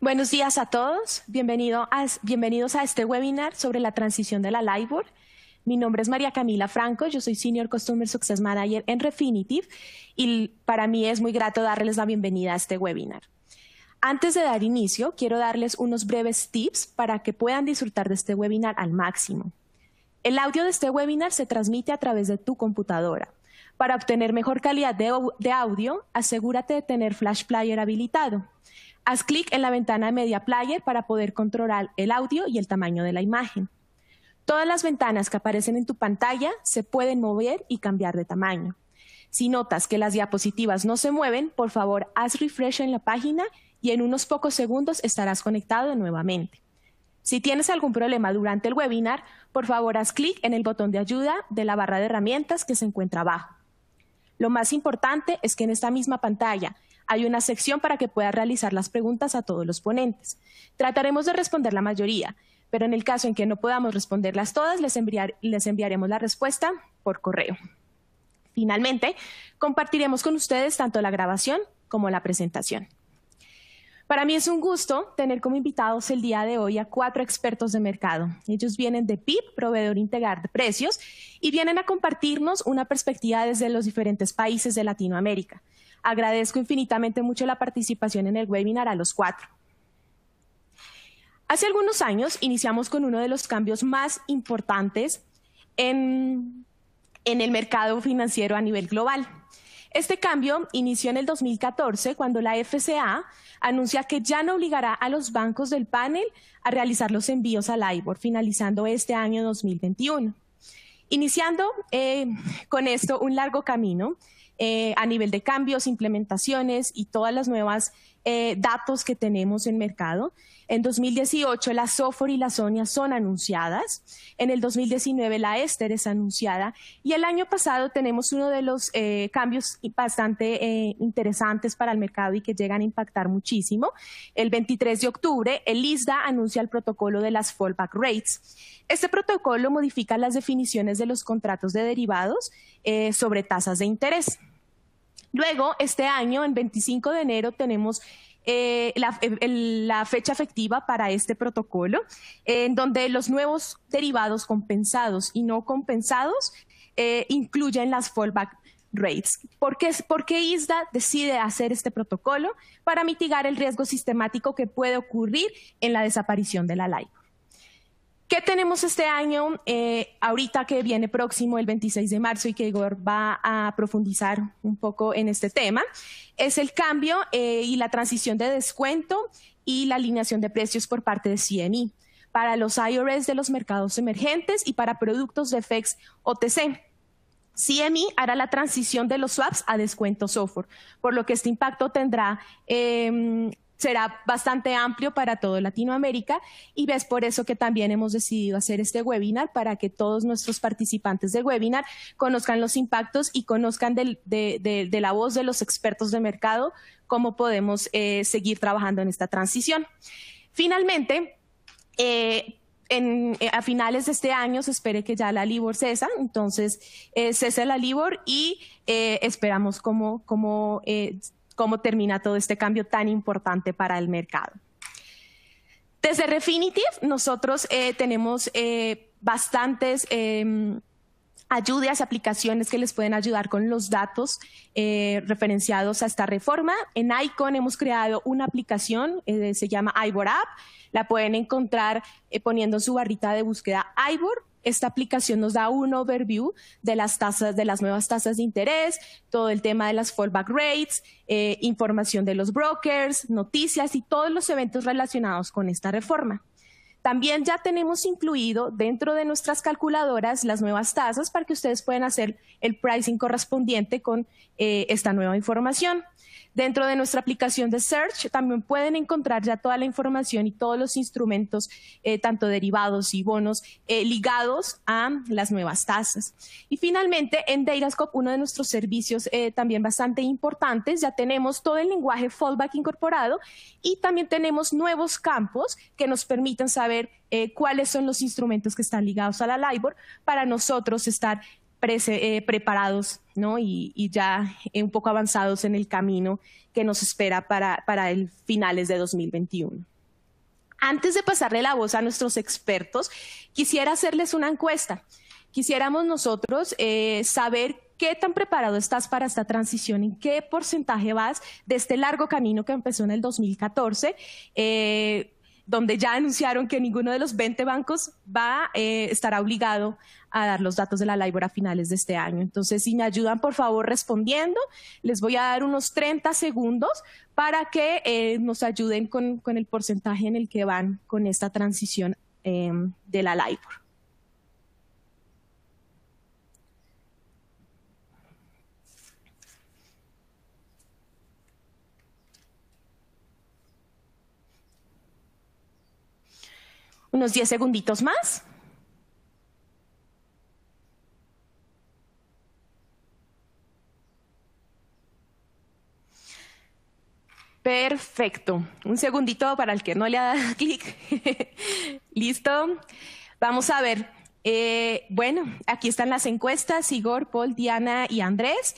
Buenos días a todos, bienvenidos a este webinar sobre la transición de la LIBOR. Mi nombre es María Camila Franco, yo soy Senior Customer Success Manager en Refinitiv y para mí es muy grato darles la bienvenida a este webinar. Antes de dar inicio, quiero darles unos breves tips para que puedan disfrutar de este webinar al máximo. El audio de este webinar se transmite a través de tu computadora. Para obtener mejor calidad de audio, asegúrate de tener Flash Player habilitado. Haz clic en la ventana de Media Player para poder controlar el audio y el tamaño de la imagen. Todas las ventanas que aparecen en tu pantalla se pueden mover y cambiar de tamaño. Si notas que las diapositivas no se mueven, por favor, haz refresh en la página y en unos pocos segundos estarás conectado nuevamente. Si tienes algún problema durante el webinar, por favor, haz clic en el botón de ayuda de la barra de herramientas que se encuentra abajo. Lo más importante es que en esta misma pantalla hay una sección para que puedas realizar las preguntas a todos los ponentes. Trataremos de responder la mayoría, pero en el caso en que no podamos responderlas todas, les enviaremos la respuesta por correo. Finalmente, compartiremos con ustedes tanto la grabación como la presentación. Para mí es un gusto tener como invitados el día de hoy a 4 expertos de mercado. Ellos vienen de PIB, Proveedor Integral de Precios, y vienen a compartirnos una perspectiva desde los diferentes países de Latinoamérica. Agradezco infinitamente mucho la participación en el webinar a los 4. Hace algunos años iniciamos con uno de los cambios más importantes en el mercado financiero a nivel global. Este cambio inició en el 2014 cuando la FCA anuncia que ya no obligará a los bancos del panel a realizar los envíos a LIBOR, finalizando este año 2021. Iniciando con esto un largo camino a nivel de cambios, implementaciones y todas las nuevas datos que tenemos en mercado. En 2018 la SOFR y la SONIA son anunciadas, en el 2019 la Ester es anunciada y el año pasado tenemos uno de los cambios bastante interesantes para el mercado y que llegan a impactar muchísimo. El 23 de octubre el ISDA anuncia el protocolo de las fallback rates. Este protocolo modifica las definiciones de los contratos de derivados sobre tasas de interés. Luego, este año, en 25 de enero, tenemos la fecha efectiva para este protocolo, en donde los nuevos derivados compensados y no compensados incluyen las fallback rates. ¿Por qué ISDA decide hacer este protocolo? Para mitigar el riesgo sistemático que puede ocurrir en la desaparición de la LIBOR. ¿Qué tenemos este año? Ahorita que viene próximo el 26 de marzo y que Igor va a profundizar un poco en este tema, es el cambio y la transición de descuento y la alineación de precios por parte de CME para los IRS de los mercados emergentes y para productos de FX OTC. CME hará la transición de los swaps a descuento SOFR, por lo que este impacto será bastante amplio para toda Latinoamérica y es por eso que también hemos decidido hacer este webinar para que todos nuestros participantes del webinar conozcan los impactos y conozcan de la voz de los expertos de mercado cómo podemos seguir trabajando en esta transición. Finalmente, a finales de este año se espere que ya la LIBOR cesa, entonces cese la LIBOR y esperamos cómo termina todo este cambio tan importante para el mercado. Desde Refinitiv nosotros tenemos bastantes ayudas, aplicaciones que les pueden ayudar con los datos referenciados a esta reforma. En Icon hemos creado una aplicación, se llama IBOR App, la pueden encontrar poniendo en su barrita de búsqueda IBOR. Esta aplicación nos da un overview de las nuevas tasas de interés, todo el tema de las fallback rates, información de los brokers, noticias y todos los eventos relacionados con esta reforma. También ya tenemos incluido dentro de nuestras calculadoras las nuevas tasas para que ustedes puedan hacer el pricing correspondiente con esta nueva información. Dentro de nuestra aplicación de Search también pueden encontrar ya toda la información y todos los instrumentos, tanto derivados y bonos, ligados a las nuevas tasas. Y finalmente, en Datascope, uno de nuestros servicios también bastante importantes, ya tenemos todo el lenguaje fallback incorporado y también tenemos nuevos campos que nos permiten saber cuáles son los instrumentos que están ligados a la LIBOR para nosotros estar preparados, ¿no? Y ya un poco avanzados en el camino que nos espera para el finales de 2021. Antes de pasarle la voz a nuestros expertos, quisiera hacerles una encuesta. Quisiéramos nosotros saber qué tan preparado estás para esta transición, en qué porcentaje vas de este largo camino que empezó en el 2014, donde ya anunciaron que ninguno de los 20 bancos estará obligado a dar los datos de la LIBOR a finales de este año. Entonces, si me ayudan, por favor, respondiendo, les voy a dar unos 30 segundos para que nos ayuden con el porcentaje en el que van con esta transición de la LIBOR. Unos 10 segunditos más. Perfecto. Un segundito para el que no le ha dado clic. ¿Listo? Vamos a ver. Bueno, aquí están las encuestas, Igor, Paul, Diana y Andrés.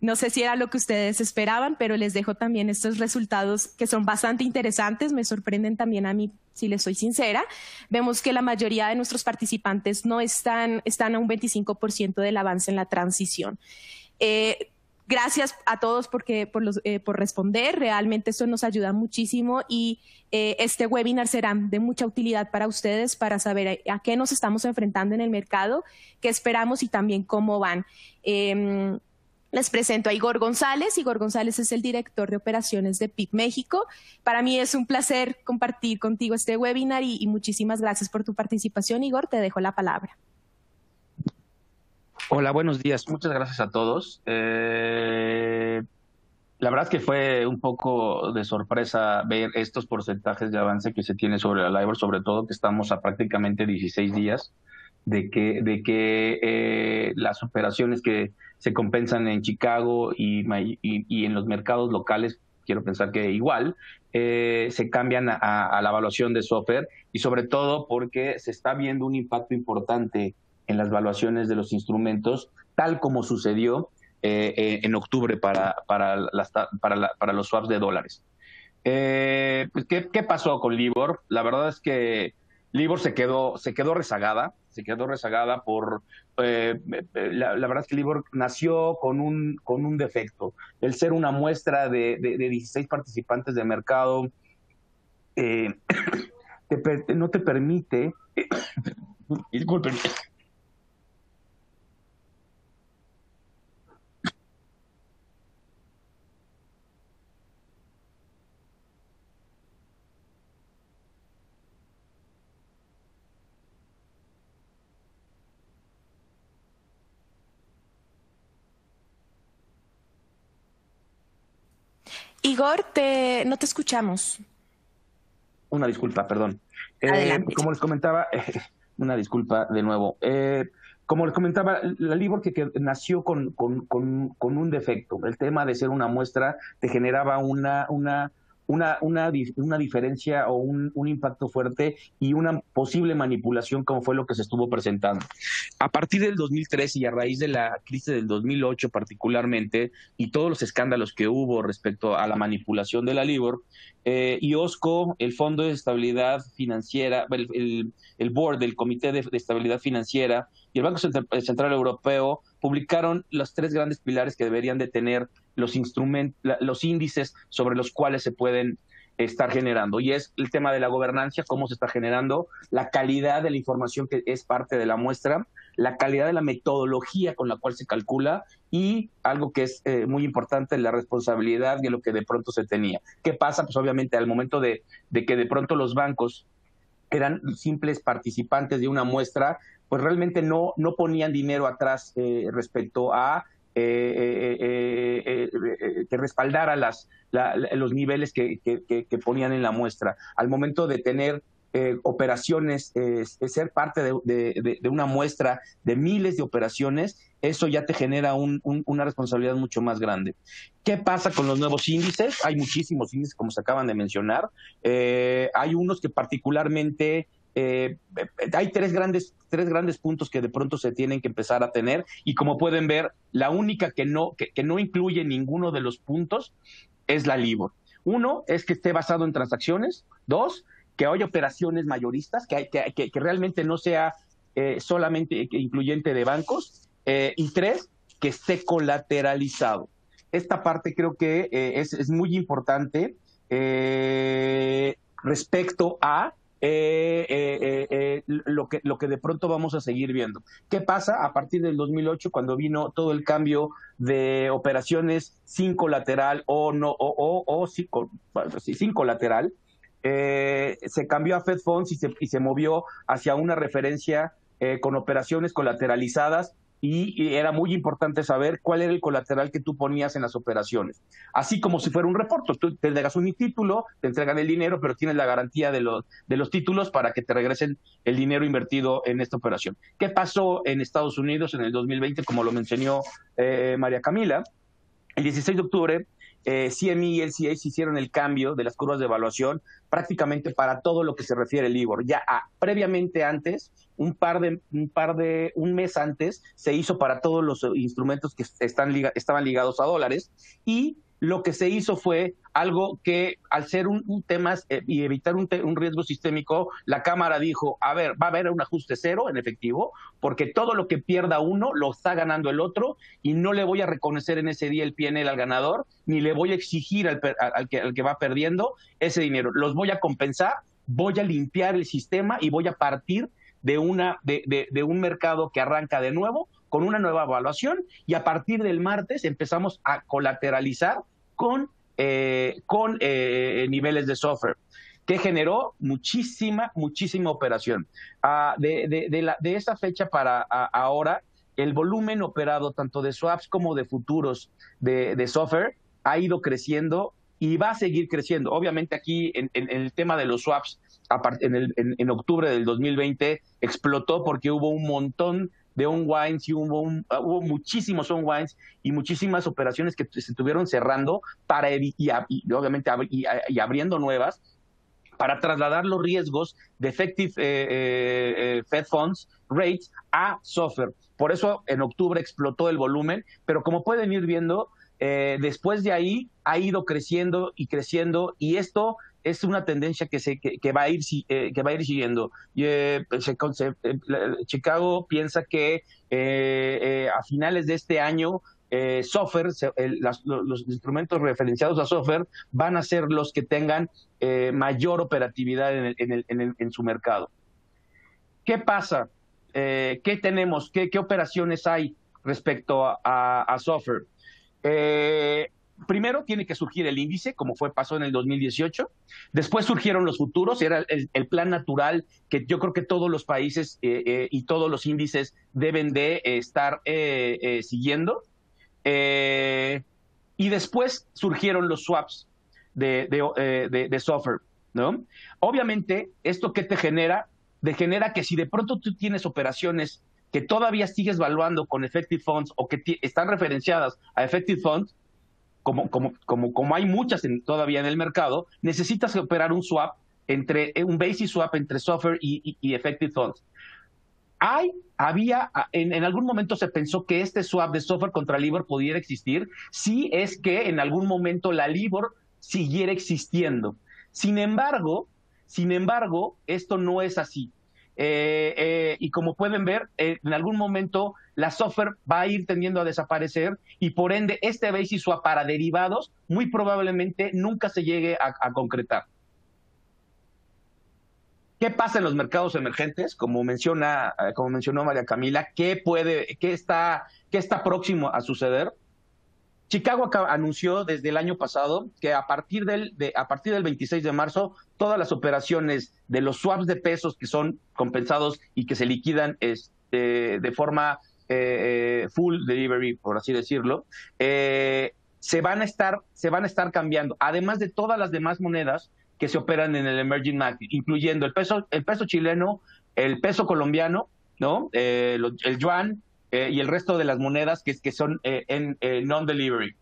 No sé si era lo que ustedes esperaban, pero les dejo también estos resultados que son bastante interesantes, me sorprenden también a mí, si les soy sincera. Vemos que la mayoría de nuestros participantes no están a un 25% del avance en la transición. Gracias a todos por responder, realmente esto nos ayuda muchísimo y este webinar será de mucha utilidad para ustedes para saber a qué nos estamos enfrentando en el mercado, qué esperamos y también cómo van. Les presento a Igor González. Igor González es el director de operaciones de PIB México. Para mí es un placer compartir contigo este webinar y muchísimas gracias por tu participación. Igor, te dejo la palabra. Hola, buenos días. Muchas gracias a todos. La verdad es que fue un poco de sorpresa ver estos porcentajes de avance que se tiene sobre la LIBOR, sobre todo que estamos a prácticamente 16 días de que las operaciones que se compensan en Chicago y en los mercados locales, quiero pensar que igual, se cambian a la evaluación de software y sobre todo porque se está viendo un impacto importante en las valuaciones de los instrumentos, tal como sucedió en octubre para los swaps de dólares. Pues, ¿qué pasó con LIBOR? La verdad es que LIBOR se quedó rezagada por la verdad es que LIBOR nació con un defecto, el ser una muestra de 16 participantes de mercado no te permite disculpen. Igor, no te escuchamos. Una disculpa, perdón. Adelante. Como les comentaba, una disculpa de nuevo. Como les comentaba, la LIBOR que nació con un defecto. El tema de ser una muestra te generaba una diferencia o un impacto fuerte y una posible manipulación como fue lo que se estuvo presentando. A partir del 2013 y a raíz de la crisis del 2008 particularmente y todos los escándalos que hubo respecto a la manipulación de la LIBOR, IOSCO, el Fondo de Estabilidad Financiera, el Board del Comité de Estabilidad Financiera y el Banco Central Europeo publicaron los tres grandes pilares que deberían de tener los índices sobre los cuales se pueden estar generando. Y es el tema de la gobernanza, cómo se está generando, la calidad de la información que es parte de la muestra, la calidad de la metodología con la cual se calcula y algo que es muy importante, la responsabilidad de lo que de pronto se tenía. ¿Qué pasa? Pues obviamente al momento de que de pronto los bancos eran simples participantes de una muestra, pues realmente no ponían dinero atrás respecto a que respaldara los niveles que ponían en la muestra. Al momento de tener operaciones, ser parte de una muestra de miles de operaciones, eso ya te genera una responsabilidad mucho más grande. ¿Qué pasa con los nuevos índices? Hay muchísimos índices, como se acaban de mencionar. Hay unos que particularmente hay tres grandes puntos que de pronto se tienen que empezar a tener, y como pueden ver, la única que no incluye ninguno de los puntos es la LIBOR. Uno es que esté basado en transacciones. Dos, que haya operaciones mayoristas, que realmente no sea solamente incluyente de bancos. Y tres, que esté colateralizado. Esta parte creo que es muy importante respecto a lo que de pronto vamos a seguir viendo. ¿Qué pasa a partir del 2008 cuando vino todo el cambio de operaciones sin colateral sin colateral? Se cambió a Fed Funds y se movió hacia una referencia con operaciones colateralizadas, y era muy importante saber cuál era el colateral que tú ponías en las operaciones. Así como si fuera un reporte, tú te entregas un título, te entregan el dinero, pero tienes la garantía de los títulos para que te regresen el dinero invertido en esta operación. ¿Qué pasó en Estados Unidos en el 2020, como lo mencionó María Camila? El 16 de octubre, CME y LCH hicieron el cambio de las curvas de evaluación prácticamente para todo lo que se refiere al LIBOR. Ya previamente antes, un mes antes, se hizo para todos los instrumentos que estaban ligados a dólares, y lo que se hizo fue algo que, al ser un tema y evitar un riesgo sistémico, la Cámara dijo, a ver, va a haber un ajuste cero en efectivo, porque todo lo que pierda uno lo está ganando el otro, y no le voy a reconocer en ese día el P&L al ganador, ni le voy a exigir al que va perdiendo ese dinero. Los voy a compensar, voy a limpiar el sistema y voy a partir de un mercado que arranca de nuevo con una nueva evaluación, y a partir del martes empezamos a colateralizar con niveles de software, que generó muchísima operación. De esa fecha para ahora, el volumen operado tanto de swaps como de futuros de software ha ido creciendo y va a seguir creciendo. Obviamente aquí en el tema de los swaps, en octubre del 2020 explotó porque hubo un montón de unwinds, y hubo muchísimos unwinds y muchísimas operaciones que se estuvieron cerrando y obviamente abriendo nuevas para trasladar los riesgos de effective Fed Funds Rates a software. Por eso en octubre explotó el volumen, pero como pueden ir viendo, después de ahí ha ido creciendo, y esto es una tendencia que va a ir siguiendo. Chicago piensa que a finales de este año software, los instrumentos referenciados a software van a ser los que tengan mayor operatividad en su mercado. ¿Qué pasa? ¿Qué tenemos? ¿Qué operaciones hay respecto a software? Primero tiene que surgir el índice, como pasó en el 2018. Después surgieron los futuros, era el plan natural que yo creo que todos los países y todos los índices deben de estar siguiendo. Y después surgieron los swaps de software, ¿no? Obviamente, ¿esto qué te genera? Genera que si de pronto tú tienes operaciones que todavía sigues valuando con Effective Funds, o que están referenciadas a Effective Funds, como hay muchas todavía en el mercado, necesitas operar un basis swap entre software y Effective Funds. En algún momento se pensó que este swap de software contra LIBOR pudiera existir, si es que en algún momento la LIBOR siguiera existiendo. Sin embargo, esto no es así. Y como pueden ver, en algún momento la software va a ir tendiendo a desaparecer, y por ende este basis swap para derivados muy probablemente nunca se llegue a concretar. ¿Qué pasa en los mercados emergentes? Como mencionó María Camila, ¿qué está próximo a suceder? Chicago anunció desde el año pasado que a partir del 26 de marzo, todas las operaciones de los swaps de pesos que son compensados y que se liquidan de forma full delivery, por así decirlo, se van a estar cambiando, además de todas las demás monedas que se operan en el emerging market, incluyendo el peso chileno, el peso colombiano, ¿no? El yuan, y el resto de las monedas que son en non-delivery.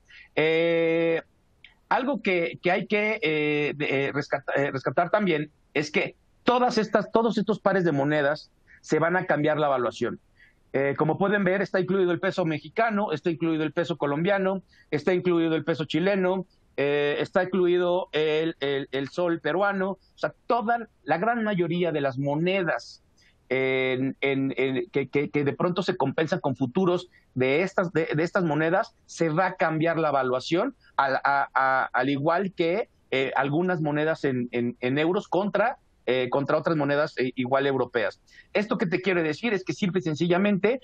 Algo que hay que rescatar también es que Todos estos pares de monedas se van a cambiar la evaluación. Como pueden ver, está incluido el peso mexicano, está incluido el peso colombiano, está incluido el peso chileno, está incluido el sol peruano, o sea, la gran mayoría de las monedas que de pronto se compensan con futuros de estas monedas, se va a cambiar la evaluación, al igual que algunas monedas en euros contra otras monedas igual europeas. Esto que te quiere decir es que simple y sencillamente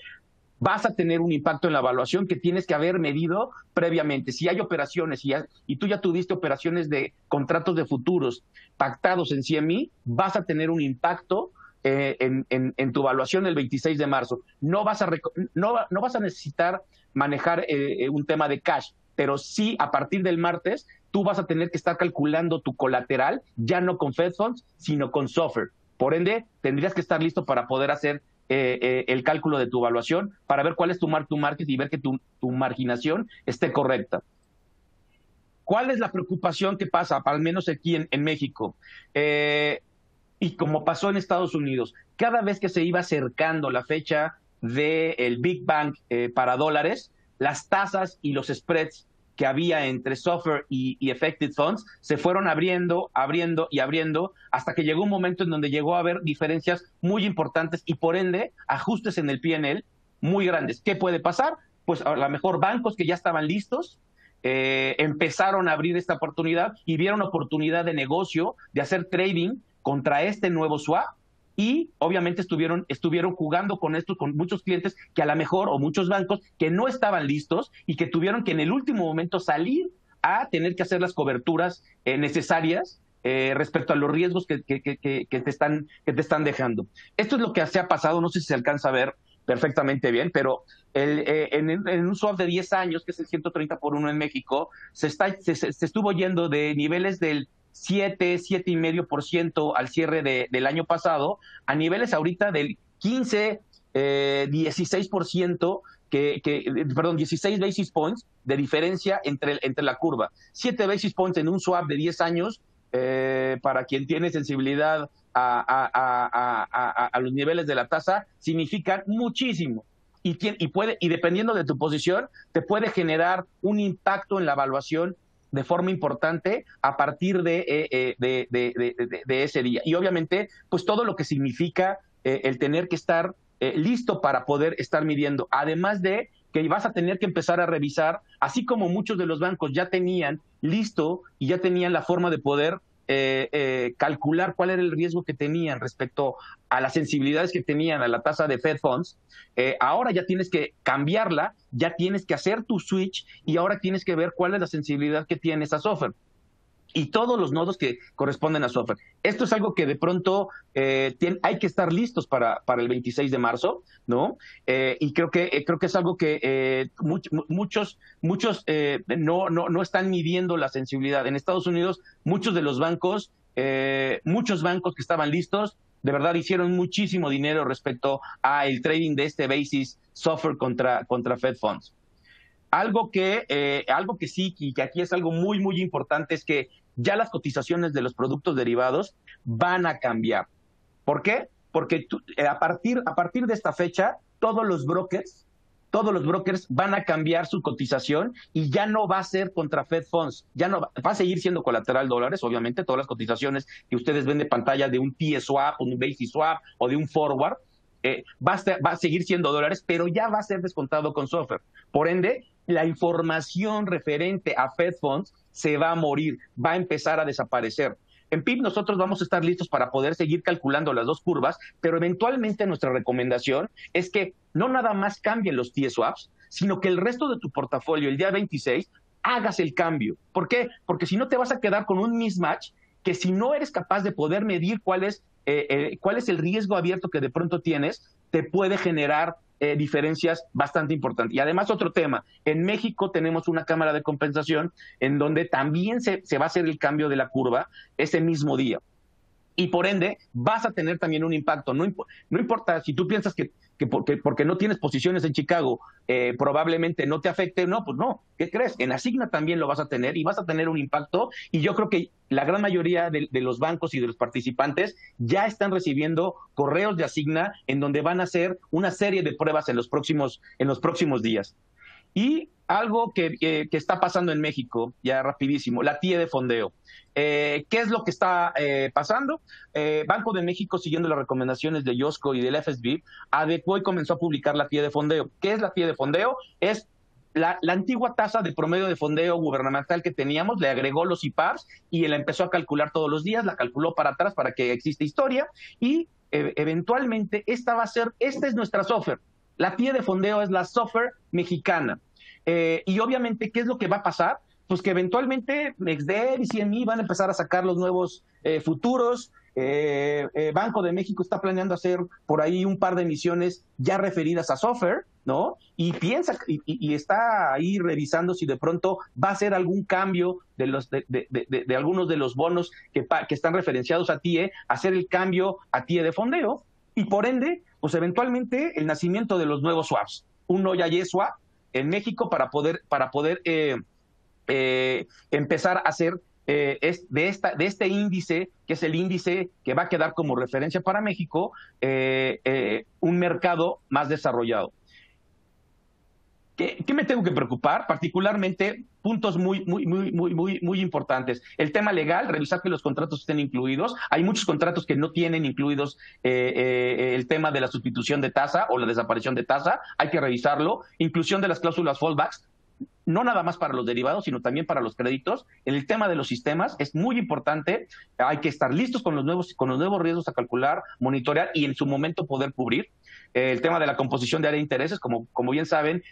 vas a tener un impacto en la evaluación que tienes que haber medido previamente. Si hay operaciones y tú ya tuviste operaciones de contratos de futuros pactados en CME, vas a tener un impacto en tu evaluación el 26 de marzo. No vas a necesitar manejar un tema de cash, pero sí a partir del martes tú vas a tener que estar calculando tu colateral, ya no con Fed Funds, sino con SOFR. Por ende, tendrías que estar listo para poder hacer el cálculo de tu evaluación, para ver cuál es tu mark to market y ver que tu marginación esté correcta. ¿Cuál es la preocupación que pasa, al menos aquí en México? Y como pasó en Estados Unidos, cada vez que se iba acercando la fecha del Big Bang para dólares, las tasas y los spreads que había entre SOFR y Effective Funds se fueron abriendo hasta que llegó un momento en donde llegó a haber diferencias muy importantes y por ende ajustes en el P&L muy grandes. ¿Qué puede pasar? Pues a lo mejor bancos que ya estaban listos empezaron a abrir esta oportunidad y vieron oportunidad de negocio, de hacer trading contra este nuevo swap, y obviamente estuvieron jugando con esto, con muchos clientes que a lo mejor, o muchos bancos que no estaban listos y que tuvieron que en el último momento salir a tener que hacer las coberturas necesarias respecto a los riesgos que te están dejando. Esto es lo que se ha pasado, no sé si se alcanza a ver perfectamente bien, pero en un swap de 10 años, que es el 130x1 en México, se estuvo yendo de niveles del 7,5% al cierre del año pasado, a niveles ahorita del 15, 16%, 16 basis points de diferencia entre la curva. 7 basis points en un swap de 10 años, para quien tiene sensibilidad a los niveles de la tasa, significan muchísimo. Y dependiendo de tu posición, te puede generar un impacto en la evaluación de forma importante a partir de ese día. Y obviamente, pues todo lo que significa el tener que estar listo para poder estar midiendo. Además de que vas a tener que empezar a revisar, así como muchos de los bancos ya tenían listo y ya tenían la forma de poder calcular cuál era el riesgo que tenían respecto a las sensibilidades que tenían a la tasa de Fed Funds, ahora ya tienes que cambiarla, ya tienes que hacer tu switch y ahora tienes que ver cuál es la sensibilidad que tiene esa SOFR y todos los nodos que corresponden a SOFR. Esto es algo que de pronto hay que estar listos para el 26 de marzo, ¿no? Y creo que es algo que muchos no están midiendo la sensibilidad. En Estados Unidos, muchos bancos que estaban listos, de verdad hicieron muchísimo dinero respecto a el trading de este basis SOFR contra Fed Funds. Algo que sí, y que aquí es algo muy, muy importante, es que ya las cotizaciones de los productos derivados van a cambiar. ¿Por qué? Porque a partir de esta fecha, todos los brokers van a cambiar su cotización y ya no va a ser contra Fed Funds, ya no va a seguir siendo colateral dólares, obviamente, todas las cotizaciones que ustedes ven de pantalla de un T-Swap, un Basis Swap o de un Forward, va a seguir siendo dólares, pero ya va a ser descontado con SOFR. Por ende, la información referente a Fed Funds se va a morir, va a empezar a desaparecer. En PIB nosotros vamos a estar listos para poder seguir calculando las dos curvas, pero eventualmente nuestra recomendación es que no nada más cambien los T-Swaps, sino que el resto de tu portafolio el día 26 hagas el cambio. ¿Por qué? Porque si no te vas a quedar con un mismatch que si no eres capaz de poder medir cuál es el riesgo abierto que de pronto tienes, te puede generar diferencias bastante importantes. Y además otro tema, en México tenemos una cámara de compensación en donde también se va a hacer el cambio de la curva ese mismo día. Y por ende vas a tener también un impacto. No importa si tú piensas que porque no tienes posiciones en Chicago, probablemente no te afecte. No, pues no. ¿Qué crees? En Asigna también lo vas a tener y vas a tener un impacto, y yo creo que la gran mayoría de los bancos y de los participantes ya están recibiendo correos de Asigna en donde van a hacer una serie de pruebas en los próximos días. Y algo que está pasando en México, ya rapidísimo, la TIE de fondeo. ¿Qué es lo que está pasando? Banco de México, siguiendo las recomendaciones de IOSCO y del FSB, adecuó y comenzó a publicar la TIE de fondeo. ¿Qué es la TIE de fondeo? Es la antigua tasa de promedio de fondeo gubernamental que teníamos, le agregó los IPARs y la empezó a calcular todos los días, la calculó para atrás para que exista historia, y eventualmente esta es nuestra software. La TIE de fondeo es la software mexicana. Y obviamente, ¿qué es lo que va a pasar? Pues que eventualmente NextDev y CME van a empezar a sacar los nuevos futuros. Banco de México está planeando hacer por ahí un par de emisiones ya referidas a software, ¿no? Y piensa y está ahí revisando si de pronto va a hacer algún cambio de algunos de los bonos que están referenciados a TIE, hacer el cambio a TIE de fondeo, y por ende, pues eventualmente el nacimiento de los nuevos swaps, un Oyaye swap en México para poder empezar a hacer de este índice, que es el índice que va a quedar como referencia para México, un mercado más desarrollado. ¿Qué me tengo que preocupar? Particularmente puntos muy importantes. El tema legal, revisar que los contratos estén incluidos. Hay muchos contratos que no tienen incluidos el tema de la sustitución de tasa o la desaparición de tasa. Hay que revisarlo. Inclusión de las cláusulas fallbacks, no nada más para los derivados, sino también para los créditos. El tema de los sistemas es muy importante. Hay que estar listos con los nuevos riesgos a calcular, monitorear y en su momento poder cubrir. El tema de la composición de área de intereses, como bien saben,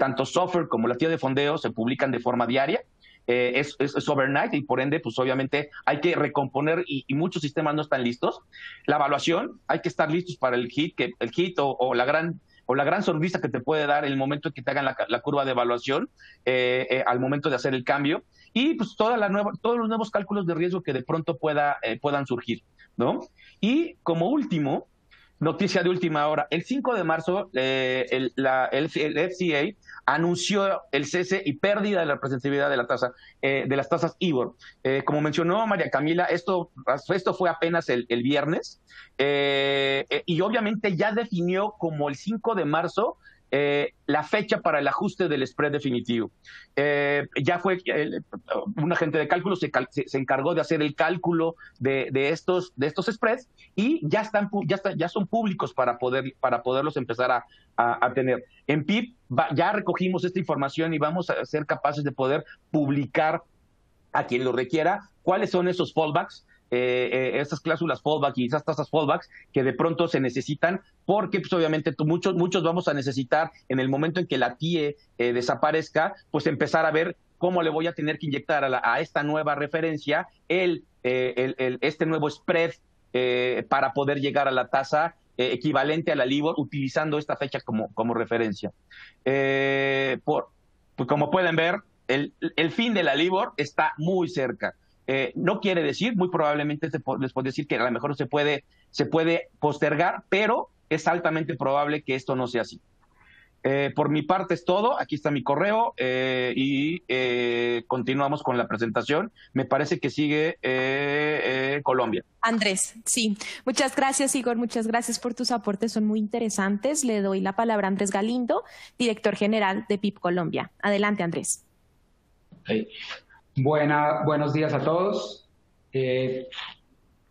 tanto software como la TIE de fondeo se publican de forma diaria. Es overnight, y por ende, pues obviamente hay que recomponer, y muchos sistemas no están listos. La evaluación, hay que estar listos para el hit o la gran sonrisa que te puede dar el momento en que te hagan la curva de evaluación al momento de hacer el cambio, y pues todos los nuevos cálculos de riesgo que de pronto puedan surgir, ¿no? Y como último, noticia de última hora, el 5 de marzo el FCA anunció el cese y pérdida de la representatividad de las tasas IBOR. Como mencionó María Camila, esto fue apenas el viernes, y obviamente ya definió como el 5 de marzo la fecha para el ajuste del spread definitivo. Ya fue un agente de cálculo se encargó de hacer el cálculo de estos spreads, y ya son públicos para poderlos empezar a tener. En PIB ya recogimos esta información y vamos a ser capaces de poder publicar a quien lo requiera cuáles son esos fallbacks, esas cláusulas fallback y esas tasas fallbacks que de pronto se necesitan, porque pues obviamente muchos vamos a necesitar en el momento en que la TIE desaparezca, pues empezar a ver cómo le voy a tener que inyectar a esta nueva referencia este nuevo spread para poder llegar a la tasa equivalente a la LIBOR, utilizando esta fecha como referencia. Pues como pueden ver, el fin de la LIBOR está muy cerca. No quiere decir, muy probablemente les puedo decir que a lo mejor se puede postergar, pero es altamente probable que esto no sea así. Por mi parte es todo. Aquí está mi correo y continuamos con la presentación. Me parece que sigue Colombia. Andrés, sí. Muchas gracias, Igor. Muchas gracias por tus aportes. Son muy interesantes. Le doy la palabra a Andrés Galindo, director general de PIB Colombia. Adelante, Andrés. Hey. Buenos días a todos.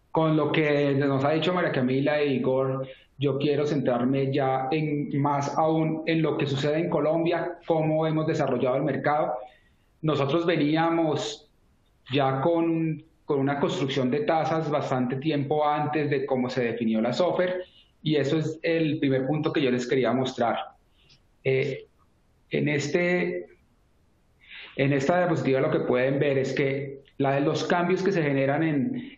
Con lo que nos ha dicho María Camila e Igor, yo quiero centrarme ya más aún en lo que sucede en Colombia, cómo hemos desarrollado el mercado. Nosotros veníamos ya con una construcción de tasas bastante tiempo antes de cómo se definió la SOFR, y eso es el primer punto que yo les quería mostrar. En esta diapositiva lo que pueden ver es que los cambios que se generan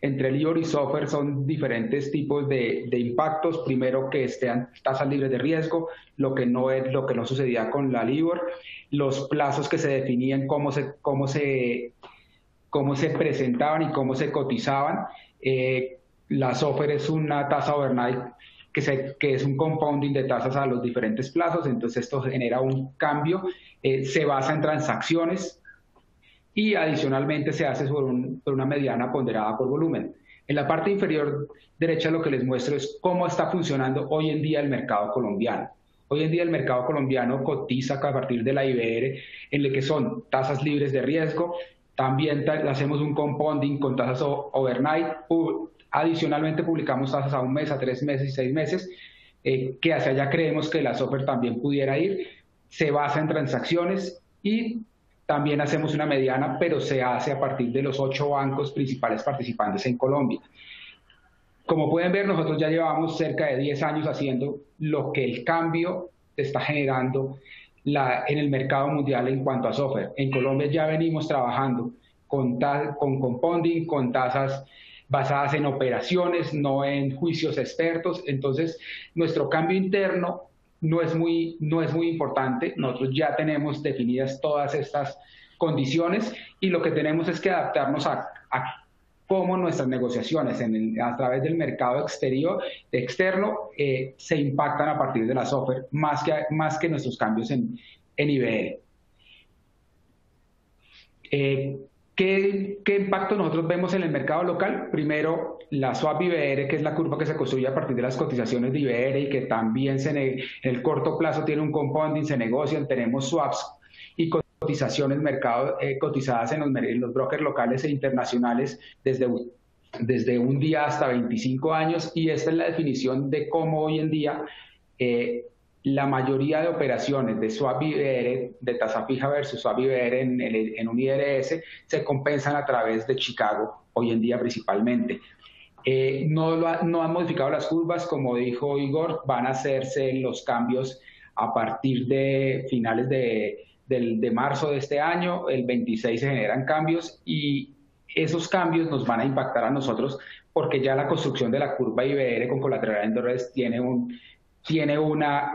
entre LIBOR y SOFR son diferentes tipos de impactos. Primero, que estén tasas libres de riesgo, lo que no sucedía con la LIBOR, los plazos que se definían, cómo se presentaban y cómo se cotizaban. La SOFR es una tasa overnight que es un compounding de tasas a los diferentes plazos, entonces esto genera un cambio, se basa en transacciones y adicionalmente se hace sobre una mediana ponderada por volumen. En la parte inferior derecha lo que les muestro es cómo está funcionando hoy en día el mercado colombiano. Hoy en día el mercado colombiano cotiza a partir de la IBR en el que son tasas libres de riesgo, también hacemos un compounding con tasas overnight, adicionalmente publicamos tasas a 1 mes, a 3 meses y 6 meses, que hacia allá creemos que la SOFR también pudiera ir, se basa en transacciones y también hacemos una mediana, pero se hace a partir de los 8 bancos principales participantes en Colombia. Como pueden ver, nosotros ya llevamos cerca de 10 años haciendo lo que el cambio está generando en el mercado mundial en cuanto a SOFR. En Colombia ya venimos trabajando con compounding, con tasas basadas en operaciones, no en juicios expertos. Entonces, nuestro cambio interno no es muy importante. Nosotros ya tenemos definidas todas estas condiciones y lo que tenemos es que adaptarnos a cómo nuestras negociaciones a través del mercado externo se impactan a partir de la SOFR, más que nuestros cambios en IBR. ¿Qué impacto nosotros vemos en el mercado local? Primero, la swap IBR, que es la curva que se construye a partir de las cotizaciones de IBR y que también en el corto plazo tiene un compounding, se negocian, tenemos swaps y cotizaciones cotizadas en los brokers locales e internacionales desde un día hasta 25 años, y esta es la definición de cómo hoy en día la mayoría de operaciones de swap IBR, de tasa fija versus swap IBR en un IRS, se compensan a través de Chicago, hoy en día principalmente. No han modificado las curvas, como dijo Igor, van a hacerse los cambios a partir de finales de marzo de este año, el 26 se generan cambios y esos cambios nos van a impactar a nosotros porque ya la construcción de la curva IBR con colateral en dólares tiene una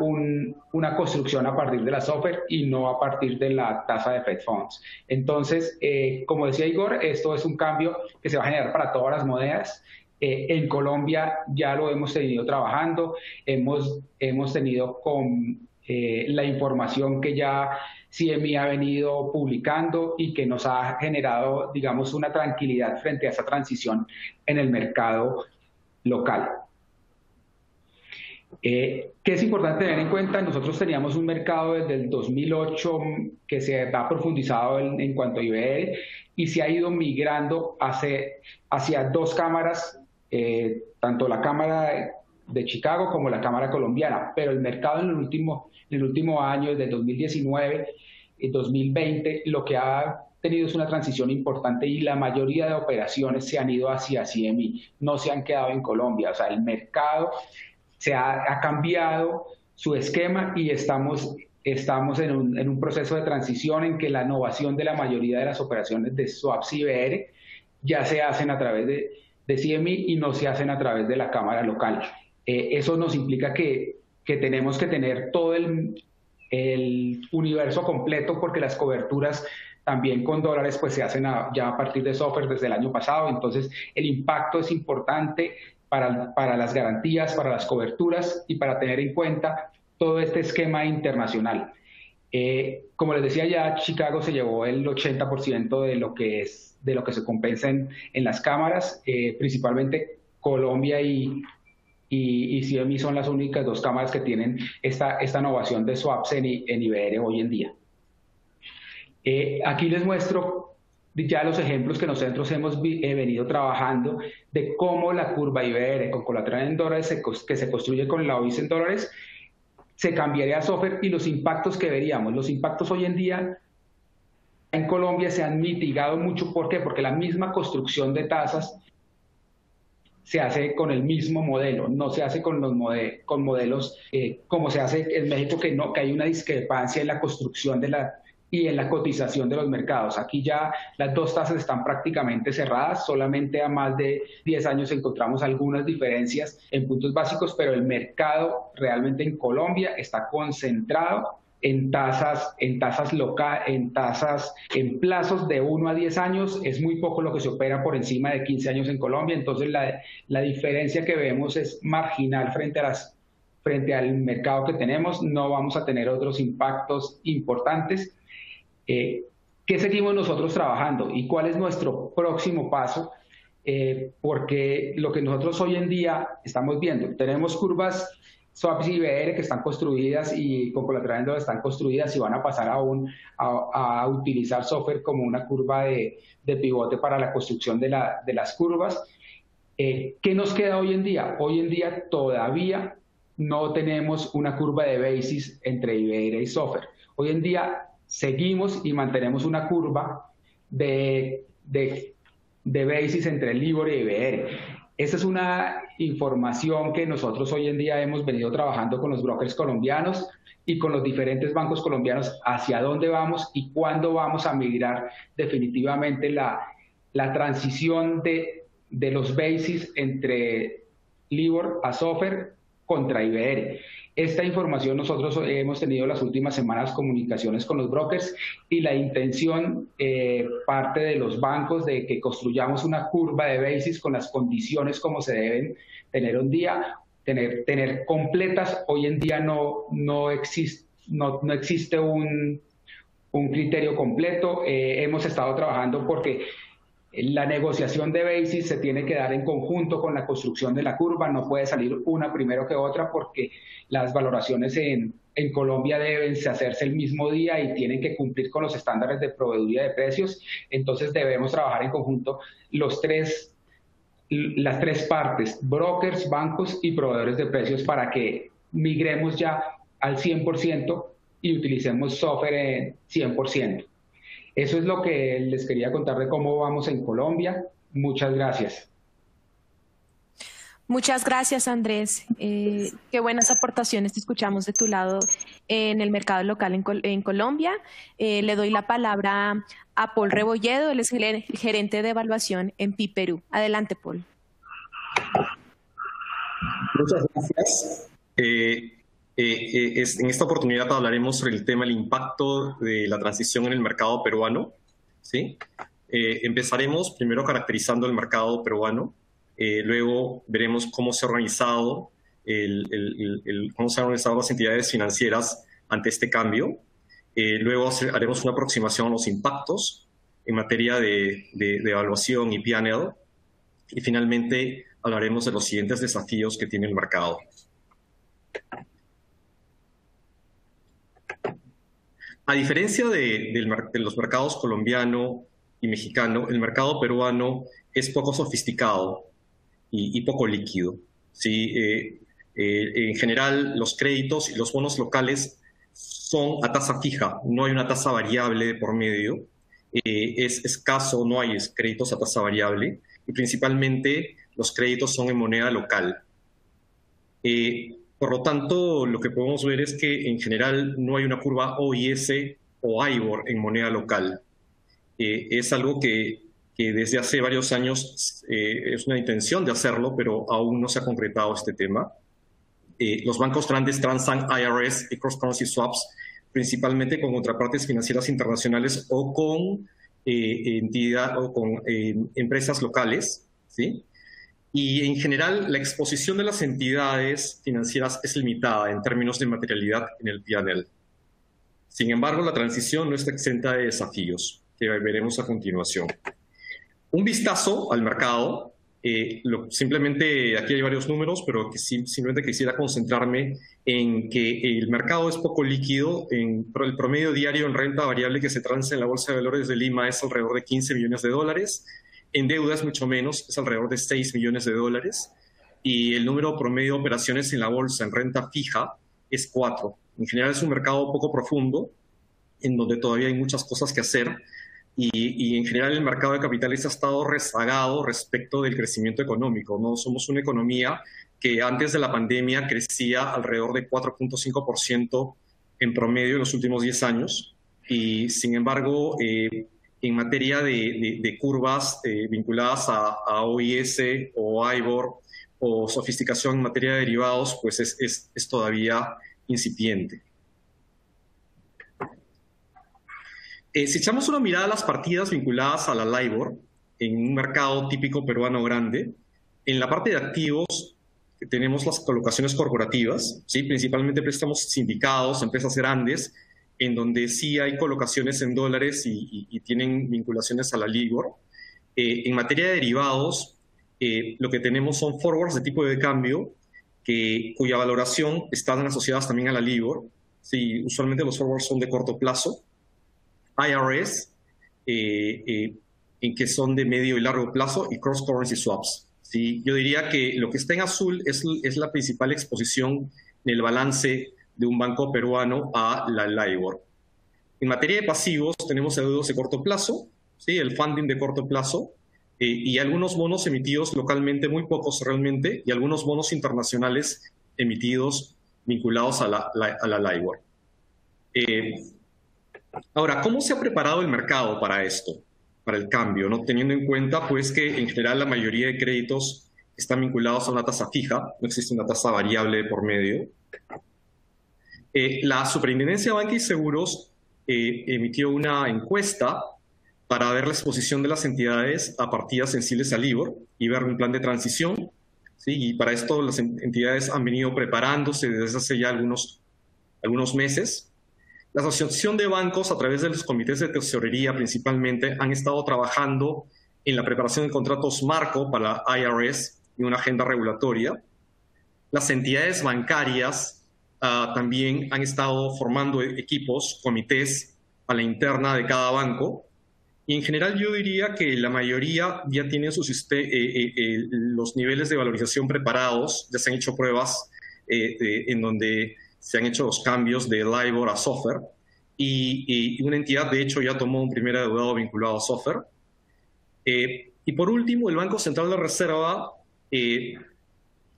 construcción a partir de la SOFR y no a partir de la tasa de Fed Funds. Entonces, como decía Igor, esto es un cambio que se va a generar para todas las monedas. En Colombia ya lo hemos tenido trabajando, hemos tenido con la información que ya CME ha venido publicando y que nos ha generado, digamos, una tranquilidad frente a esa transición en el mercado local. ¿Qué es importante tener en cuenta? Nosotros teníamos un mercado desde el 2008 que se ha profundizado en cuanto a IBR y se ha ido migrando hacia 2 cámaras, tanto la Cámara de Chicago como la Cámara colombiana, pero el mercado en el último año, desde el 2019 y 2020, lo que ha tenido es una transición importante y la mayoría de operaciones se han ido hacia CME, no se han quedado en Colombia. O sea, el mercado ha cambiado su esquema y estamos en un proceso de transición en que la innovación de la mayoría de las operaciones de swaps IBR ya se hacen a través de CME y no se hacen a través de la cámara local. Eso nos implica que tenemos que tener todo el universo completo porque las coberturas también con dólares pues se hacen ya a partir de SOFR desde el año pasado. Entonces el impacto es importante para las garantías, para las coberturas y para tener en cuenta todo este esquema internacional. Como les decía ya, Chicago se llevó el 80% de lo que se compensa en las cámaras, principalmente Colombia y CME son las únicas 2 cámaras que tienen esta innovación de swaps en IBR hoy en día. Aquí les muestro ya los ejemplos que nosotros hemos venido trabajando de cómo la curva IBR con colateral en dólares que se construye con la OIS en dólares se cambiaría a SOFR y los impactos que veríamos. Los impactos hoy en día en Colombia se han mitigado mucho. ¿Por qué? Porque la misma construcción de tasas se hace con el mismo modelo, no se hace con modelos como se hace en México, que hay una discrepancia en la construcción y en la cotización de los mercados. Aquí ya las 2 tasas están prácticamente cerradas, solamente a más de 10 años encontramos algunas diferencias en puntos básicos, pero el mercado realmente en Colombia está concentrado en plazos de 1 a 10 años, es muy poco lo que se opera por encima de 15 años en Colombia. Entonces la diferencia que vemos es marginal frente al mercado que tenemos. No vamos a tener otros impactos importantes. ¿Qué seguimos nosotros trabajando y cuál es nuestro próximo paso? Porque lo que nosotros hoy en día estamos viendo, tenemos curvas swaps y IBR que están construidas y con colateral en dólares están construidas y van a pasar a utilizar software como una curva de pivote para la construcción de las curvas. ¿Qué nos queda hoy en día? Hoy en día todavía no tenemos una curva de basis entre IBR y software. Hoy en día seguimos y mantenemos una curva de basis entre LIBOR y IBR. Esta es una información que nosotros hoy en día hemos venido trabajando con los brokers colombianos y con los diferentes bancos colombianos hacia dónde vamos y cuándo vamos a migrar definitivamente la transición de los basis entre LIBOR a SOFR contra IBR. Esta información nosotros hemos tenido las últimas semanas comunicaciones con los brokers y la intención parte de los bancos de que construyamos una curva de basis con las condiciones como se deben tener un día, tener completas. Hoy en día no existe un criterio completo. Hemos estado trabajando porque la negociación de basis se tiene que dar en conjunto con la construcción de la curva, no puede salir una primero que otra porque las valoraciones en Colombia deben hacerse el mismo día y tienen que cumplir con los estándares de proveeduría de precios. Entonces debemos trabajar en conjunto las tres partes, brokers, bancos y proveedores de precios, para que migremos ya al 100% y utilicemos software en 100%. Eso es lo que les quería contar de cómo vamos en Colombia. Muchas gracias. Muchas gracias, Andrés. Qué buenas aportaciones te escuchamos de tu lado en el mercado local en Colombia. Le doy la palabra a Paul Rebolledo, él es el gerente de evaluación en PI Perú. Adelante, Paul. Muchas gracias. En esta oportunidad hablaremos sobre el tema del impacto de la transición en el mercado peruano, ¿sí? Empezaremos primero caracterizando el mercado peruano, luego veremos cómo se ha organizado las entidades financieras ante este cambio, luego haremos una aproximación a los impactos en materia de evaluación y P&L, y finalmente hablaremos de los siguientes desafíos que tiene el mercado. A diferencia de los mercados colombiano y mexicano, el mercado peruano es poco sofisticado y poco líquido, ¿sí? En general, los créditos y los bonos locales son a tasa fija, no hay una tasa variable de por medio. Es escaso, no hay créditos a tasa variable, y principalmente los créditos son en moneda local. Por lo tanto, lo que podemos ver es que en general no hay una curva OIS o IBOR en moneda local. Es algo que desde hace varios años es una intención de hacerlo, pero aún no se ha concretado este tema. Los bancos grandes transan IRS y cross-currency swaps, principalmente con contrapartes financieras internacionales o con empresas locales, ¿sí? Y en general, la exposición de las entidades financieras es limitada en términos de materialidad en el P&L. Sin embargo, la transición no está exenta de desafíos, que veremos a continuación. Un vistazo al mercado. Simplemente, aquí hay varios números, pero simplemente quisiera concentrarme en que el mercado es poco líquido. El promedio diario en renta variable que se transa en la Bolsa de Valores de Lima es alrededor de 15 millones de dólares. En deuda es mucho menos, es alrededor de 6 millones de dólares. Y el número promedio de operaciones en la bolsa en renta fija es 4. En general es un mercado poco profundo, en donde todavía hay muchas cosas que hacer. Y en general el mercado de capitales ha estado rezagado respecto del crecimiento económico, ¿no? Somos una economía que antes de la pandemia crecía alrededor de 4.5% en promedio en los últimos 10 años. Y sin embargo, en materia de curvas vinculadas a OIS o IBOR o sofisticación en materia de derivados, pues es todavía incipiente. Si echamos una mirada a las partidas vinculadas a la LIBOR, en un mercado típico peruano grande, en la parte de activos tenemos las colocaciones corporativas, ¿sí? Principalmente préstamos sindicados, empresas grandes, en donde sí hay colocaciones en dólares y tienen vinculaciones a la LIBOR. En materia de derivados, lo que tenemos son forwards de tipo de cambio cuya valoración están asociadas también a la LIBOR. Sí, usualmente los forwards son de corto plazo. IRS, en que son de medio y largo plazo, y cross-currency swaps. ¿Sí? Yo diría que lo que está en azul es la principal exposición en el balance de un banco peruano a la LIBOR. En materia de pasivos, tenemos deudos de corto plazo, ¿sí? El funding de corto plazo, y algunos bonos emitidos localmente, muy pocos realmente, y algunos bonos internacionales emitidos vinculados a la LIBOR. Ahora, ¿cómo se ha preparado el mercado para esto, para el cambio, ¿no? Teniendo en cuenta pues, que en general la mayoría de créditos están vinculados a una tasa fija, no existe una tasa variable por medio? La Superintendencia de Banca y Seguros emitió una encuesta para ver la exposición de las entidades a partidas sensibles a LIBOR y ver un plan de transición, ¿sí? Y para esto las entidades han venido preparándose desde hace ya algunos meses. La Asociación de Bancos, a través de los comités de tesorería principalmente, han estado trabajando en la preparación de contratos marco para la IRS y una agenda regulatoria. Las entidades bancarias también han estado formando equipos, comités a la interna de cada banco. Y en general yo diría que la mayoría ya tienen los niveles de valorización preparados, ya se han hecho pruebas en donde se han hecho los cambios de LIBOR a SOFR, y una entidad, de hecho, ya tomó un primer adeudado vinculado a SOFR. Y por último, el Banco Central de Reserva,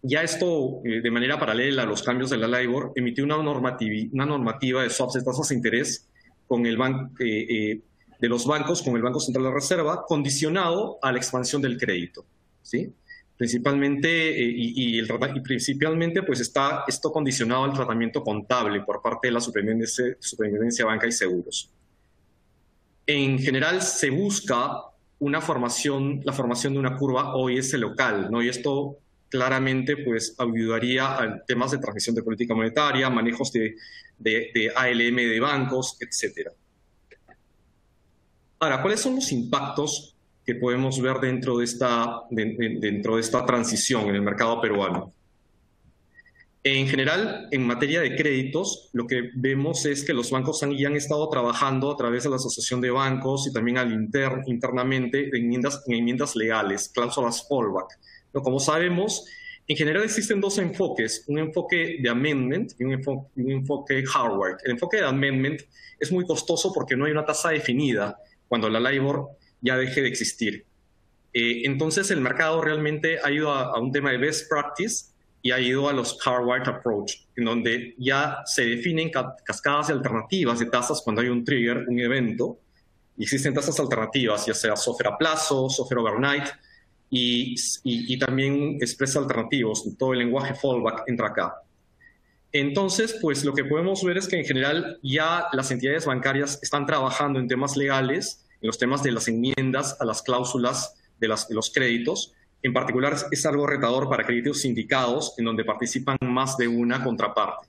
ya esto de manera paralela a los cambios de la LIBOR, emitió una normativa de swaps de tasas de interés con de los bancos con el Banco Central de Reserva, condicionado a la expansión del crédito, ¿sí? Principalmente, principalmente pues está esto condicionado al tratamiento contable por parte de la Superintendencia de Banca y Seguros. En general se busca la formación de una curva OIS local, ¿no? Y esto claramente pues ayudaría a temas de transmisión de política monetaria, manejos de ALM de bancos, etc. Ahora, ¿cuáles son los impactos que podemos ver dentro de esta transición en el mercado peruano? En general, en materia de créditos, lo que vemos es que los bancos ya han estado trabajando a través de la Asociación de Bancos y también internamente en enmiendas legales, cláusulas fallback. Pero como sabemos, en general existen dos enfoques, un enfoque de amendment y un enfoque hardware. El enfoque de amendment es muy costoso porque no hay una tasa definida cuando la LIBOR ya deje de existir. Entonces el mercado realmente ha ido a un tema de best practice y ha ido a los hardwired approach, en donde ya se definen cascadas de alternativas de tasas cuando hay un trigger, un evento, y existen tasas alternativas, ya sea SOFR a plazo, SOFR overnight, y también express alternativos, todo el lenguaje fallback entra acá. Entonces, pues lo que podemos ver es que en general ya las entidades bancarias están trabajando en temas legales, en los temas de las enmiendas a las cláusulas de los créditos. En particular, es algo retador para créditos sindicados, en donde participan más de una contraparte.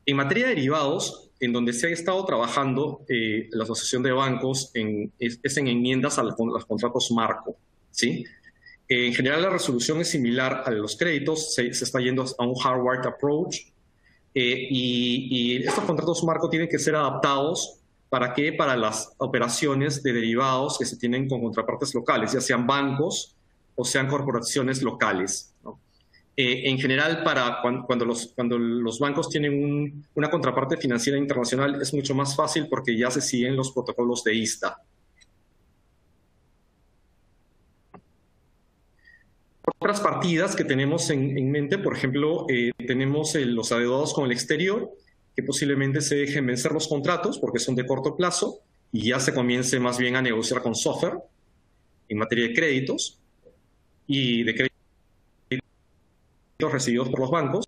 En materia de derivados, en donde se ha estado trabajando la Asociación de Bancos es en enmiendas a los contratos marco, ¿sí? En general, la resolución es similar a los créditos, se está yendo a un hardwired approach, y estos contratos marco tienen que ser adaptados. ¿Para qué? Para las operaciones de derivados que se tienen con contrapartes locales, ya sean bancos o sean corporaciones locales, ¿no? En general, cuando los bancos tienen una contraparte financiera internacional, es mucho más fácil porque ya se siguen los protocolos de ISDA. Otras partidas que tenemos en mente, por ejemplo, tenemos los adeudados con el exterior, que posiblemente se dejen vencer los contratos porque son de corto plazo y ya se comience más bien a negociar con SOFR en materia de créditos y de créditos recibidos por los bancos,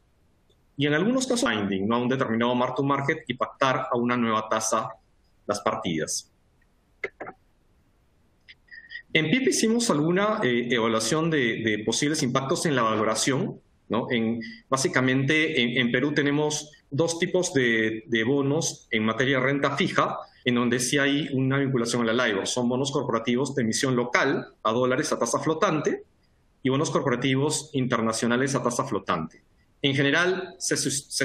y en algunos casos binding, ¿no? A un determinado mark to market y pactar a una nueva tasa las partidas. En PIP hicimos alguna evaluación de posibles impactos en la valoración, ¿no? Básicamente, en Perú tenemos dos tipos de bonos en materia de renta fija, en donde sí hay una vinculación a la LIBOR. Son bonos corporativos de emisión local a dólares a tasa flotante y bonos corporativos internacionales a tasa flotante. En general, se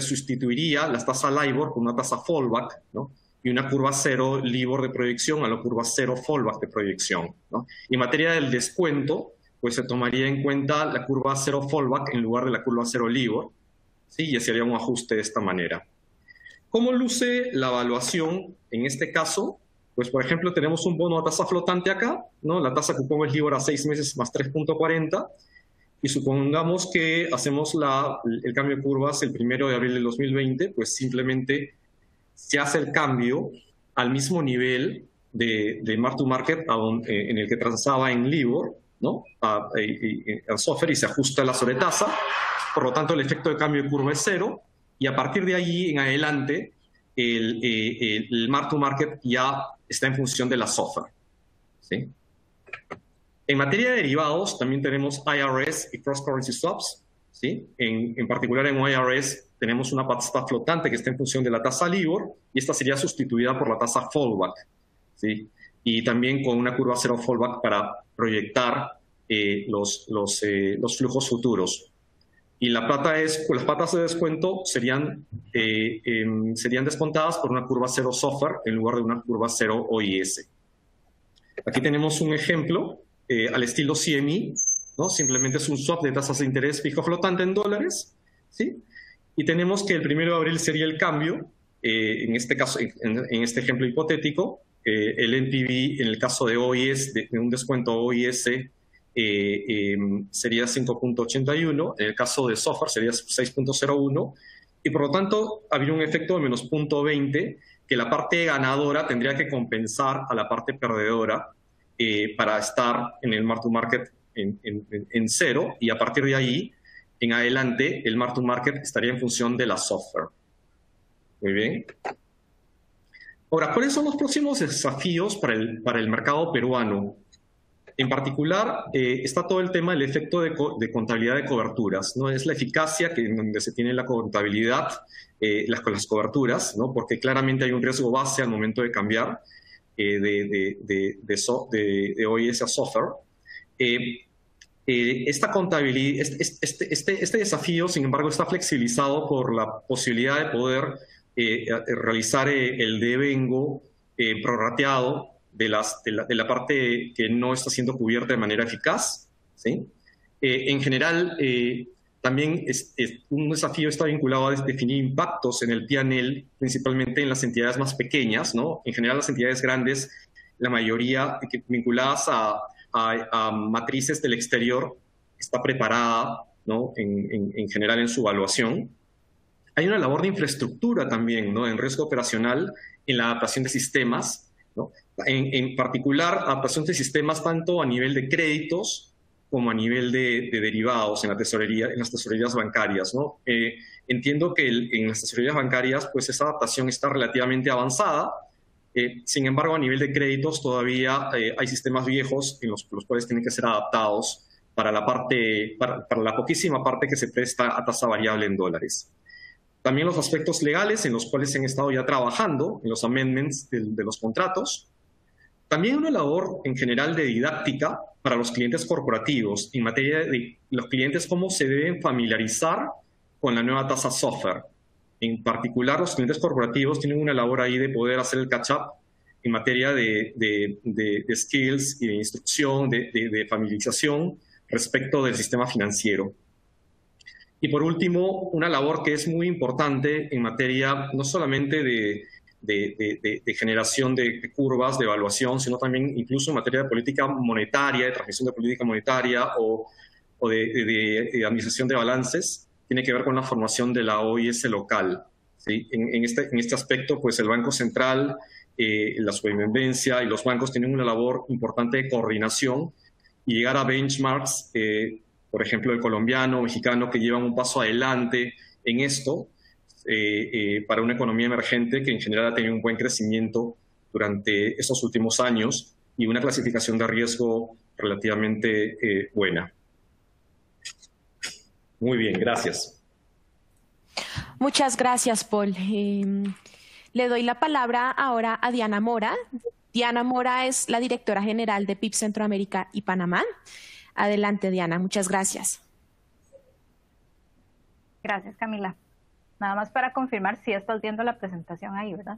sustituiría la tasa LIBOR por una tasa fallback, ¿no? Y una curva cero LIBOR de proyección a la curva cero fallback de proyección, ¿no? Y en materia del descuento, pues se tomaría en cuenta la curva cero fallback en lugar de la curva cero LIBOR, ¿sí? Y se haría un ajuste de esta manera. ¿Cómo luce la evaluación en este caso? Pues, por ejemplo, tenemos un bono a tasa flotante acá, ¿no? La tasa cupón es LIBOR a 6 meses más 3.40, y supongamos que hacemos el cambio de curvas el 1 de abril del 2020, pues simplemente se hace el cambio al mismo nivel de mark to market en el que transaba en LIBOR, ¿no? Al SOFR, y se ajusta la sobretasa. Por lo tanto, el efecto de cambio de curva es cero, y a partir de allí en adelante el mark to market ya está en función de la SOFR, ¿sí? En materia de derivados también tenemos IRS y cross currency swaps, ¿sí? En particular en IRS tenemos una tasa flotante que está en función de la tasa LIBOR, y esta sería sustituida por la tasa fallback, ¿sí? Y también con una curva cero fallback para proyectar los flujos futuros. Y las patas de descuento serían descontadas por una curva cero SOFR en lugar de una curva cero OIS. Aquí tenemos un ejemplo al estilo CME, ¿no? Simplemente es un swap de tasas de interés fijo flotante en dólares, ¿sí? Y tenemos que el 1 de abril sería el cambio, en este caso, en este ejemplo hipotético, el NPV en el caso de OIS, de un descuento OIS, sería 5.81, en el caso de SOFR sería 6.01, y por lo tanto habría un efecto de menos 0.20, que la parte ganadora tendría que compensar a la parte perdedora para estar en el mark to market en cero, y a partir de ahí en adelante el mark to market estaría en función de la SOFR. Muy bien. Ahora, ¿cuáles son los próximos desafíos para el mercado peruano? En particular, está todo el tema del efecto de contabilidad de coberturas, ¿no? Es la eficacia donde se tiene la contabilidad, las coberturas, ¿no? Porque claramente hay un riesgo base al momento de cambiar de OIS a SOFR. Esta contabilidad, este desafío, sin embargo, está flexibilizado por la posibilidad de poder realizar el devengo prorrateado de la parte que no está siendo cubierta de manera eficaz, ¿sí? En general, también un desafío está vinculado a definir impactos en el P&L, principalmente en las entidades más pequeñas, ¿no? En general, las entidades grandes, la mayoría vinculadas a matrices del exterior, está preparada, ¿no? En general en su evaluación. Hay una labor de infraestructura también, ¿no? En riesgo operacional, en la adaptación de sistemas, ¿no? En particular, adaptación de sistemas tanto a nivel de créditos como a nivel de derivados en las tesorerías bancarias, ¿no? Entiendo que en las tesorerías bancarias, pues esa adaptación está relativamente avanzada. Sin embargo, a nivel de créditos todavía hay sistemas viejos en los cuales tienen que ser adaptados para la poquísima parte que se presta a tasa variable en dólares. También los aspectos legales en los cuales se han estado ya trabajando, en los amendments de los contratos. También una labor en general de didáctica para los clientes corporativos en materia de los clientes, cómo se deben familiarizar con la nueva tasa SOFR. En particular, los clientes corporativos tienen una labor ahí de poder hacer el catch-up en materia de skills y de instrucción, de familiarización respecto del sistema financiero. Y por último, una labor que es muy importante en materia no solamente de generación de curvas, de evaluación, sino también incluso en materia de política monetaria, de transmisión de política monetaria o de administración de balances, tiene que ver con la formación de la OIS local, ¿sí? En este aspecto, pues el Banco Central, la Superintendencia y los bancos tienen una labor importante de coordinación y llegar a benchmarks, por ejemplo, el colombiano, mexicano, que llevan un paso adelante en esto, para una economía emergente que en general ha tenido un buen crecimiento durante estos últimos años y una clasificación de riesgo relativamente buena. Muy bien, gracias. Muchas gracias, Paul. Le doy la palabra ahora a Diana Mora. Diana Mora es la directora general de PIB Centroamérica y Panamá. Adelante, Diana. Muchas gracias. Gracias, Camila. Nada más para confirmar si estás viendo la presentación ahí, ¿verdad?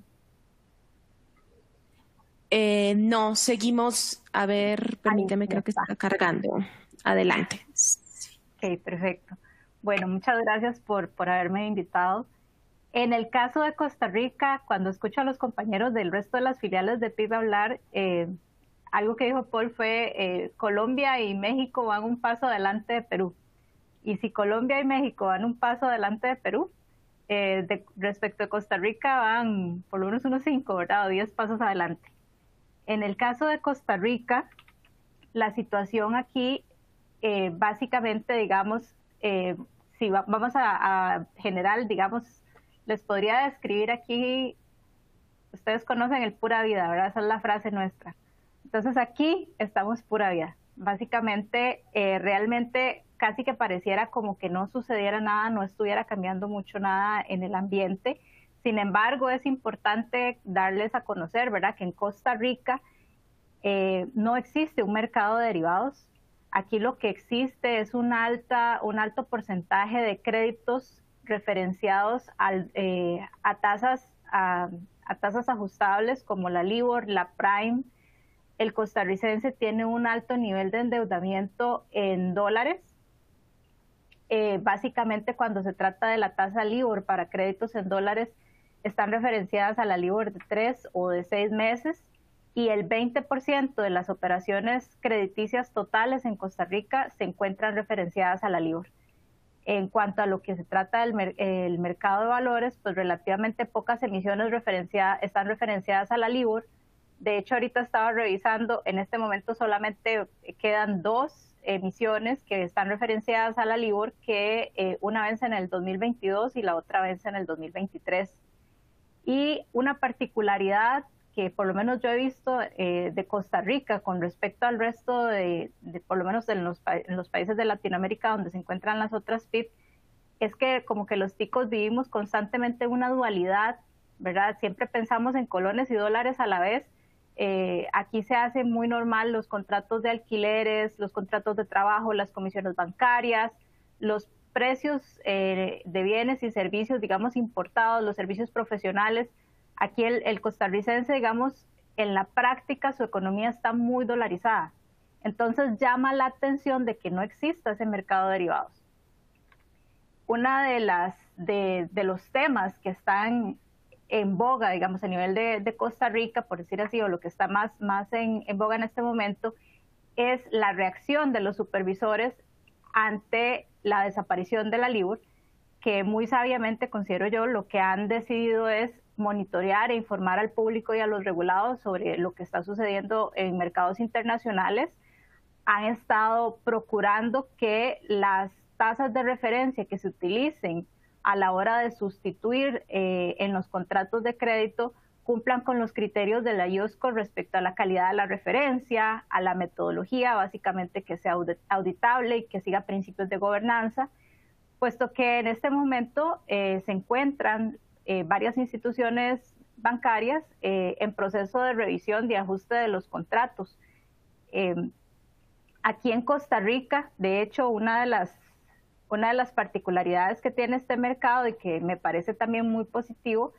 No, seguimos. A ver, permíteme, creo que está cargando. Adelante. Ok, perfecto. Bueno, muchas gracias por haberme invitado. En el caso de Costa Rica, cuando escucho a los compañeros del resto de las filiales de PIB hablar, algo que dijo Paul fue Colombia y México van un paso adelante de Perú. Y si Colombia y México van un paso adelante de Perú, respecto de Costa Rica van por lo menos unos 5, ¿verdad? O 10 pasos adelante. En el caso de Costa Rica, la situación aquí, básicamente, digamos, si vamos a general, digamos, les podría describir aquí, ustedes conocen el pura vida, ¿verdad? Esa es la frase nuestra. Entonces aquí estamos pura vida. Básicamente, realmente casi que pareciera como que no sucediera nada, no estuviera cambiando mucho nada en el ambiente. Sin embargo, es importante darles a conocer, ¿verdad?, que en Costa Rica no existe un mercado de derivados. Aquí lo que existe es un alto porcentaje de créditos referenciados a tasas ajustables como la LIBOR, la Prime. El costarricense tiene un alto nivel de endeudamiento en dólares. Básicamente, cuando se trata de la tasa LIBOR para créditos en dólares, están referenciadas a la LIBOR de 3 o de 6 meses, y el 20% de las operaciones crediticias totales en Costa Rica se encuentran referenciadas a la LIBOR. En cuanto a lo que se trata del mercado de valores, pues relativamente pocas emisiones están referenciadas a la LIBOR. De hecho, ahorita estaba revisando, en este momento solamente quedan 2 emisiones que están referenciadas a la LIBOR, que una vence en el 2022 y la otra vence en el 2023. Y una particularidad que por lo menos yo he visto de Costa Rica con respecto al resto de por lo menos en los países de Latinoamérica donde se encuentran las otras PIB, es que como que los ticos vivimos constantemente una dualidad, ¿verdad? Siempre pensamos en colones y dólares a la vez. Aquí se hace muy normal los contratos de alquileres, los contratos de trabajo, las comisiones bancarias, los precios de bienes y servicios, digamos, importados, los servicios profesionales. Aquí el costarricense, digamos, en la práctica su economía está muy dolarizada. Entonces llama la atención de que no exista ese mercado de derivados. Una de los temas que están en boga, digamos, a nivel de Costa Rica, por decir así, o lo que está más en boga en este momento, es la reacción de los supervisores ante la desaparición de la LIBOR, que muy sabiamente, considero yo, lo que han decidido es monitorear e informar al público y a los regulados sobre lo que está sucediendo en mercados internacionales. Han estado procurando que las tasas de referencia que se utilicen a la hora de sustituir en los contratos de crédito cumplan con los criterios de la IOSCO respecto a la calidad de la referencia, a la metodología, básicamente que sea auditable y que siga principios de gobernanza, puesto que en este momento se encuentran varias instituciones bancarias en proceso de revisión de ajuste de los contratos. Aquí en Costa Rica, de hecho, una de las particularidades que tiene este mercado y que me parece también muy positivo,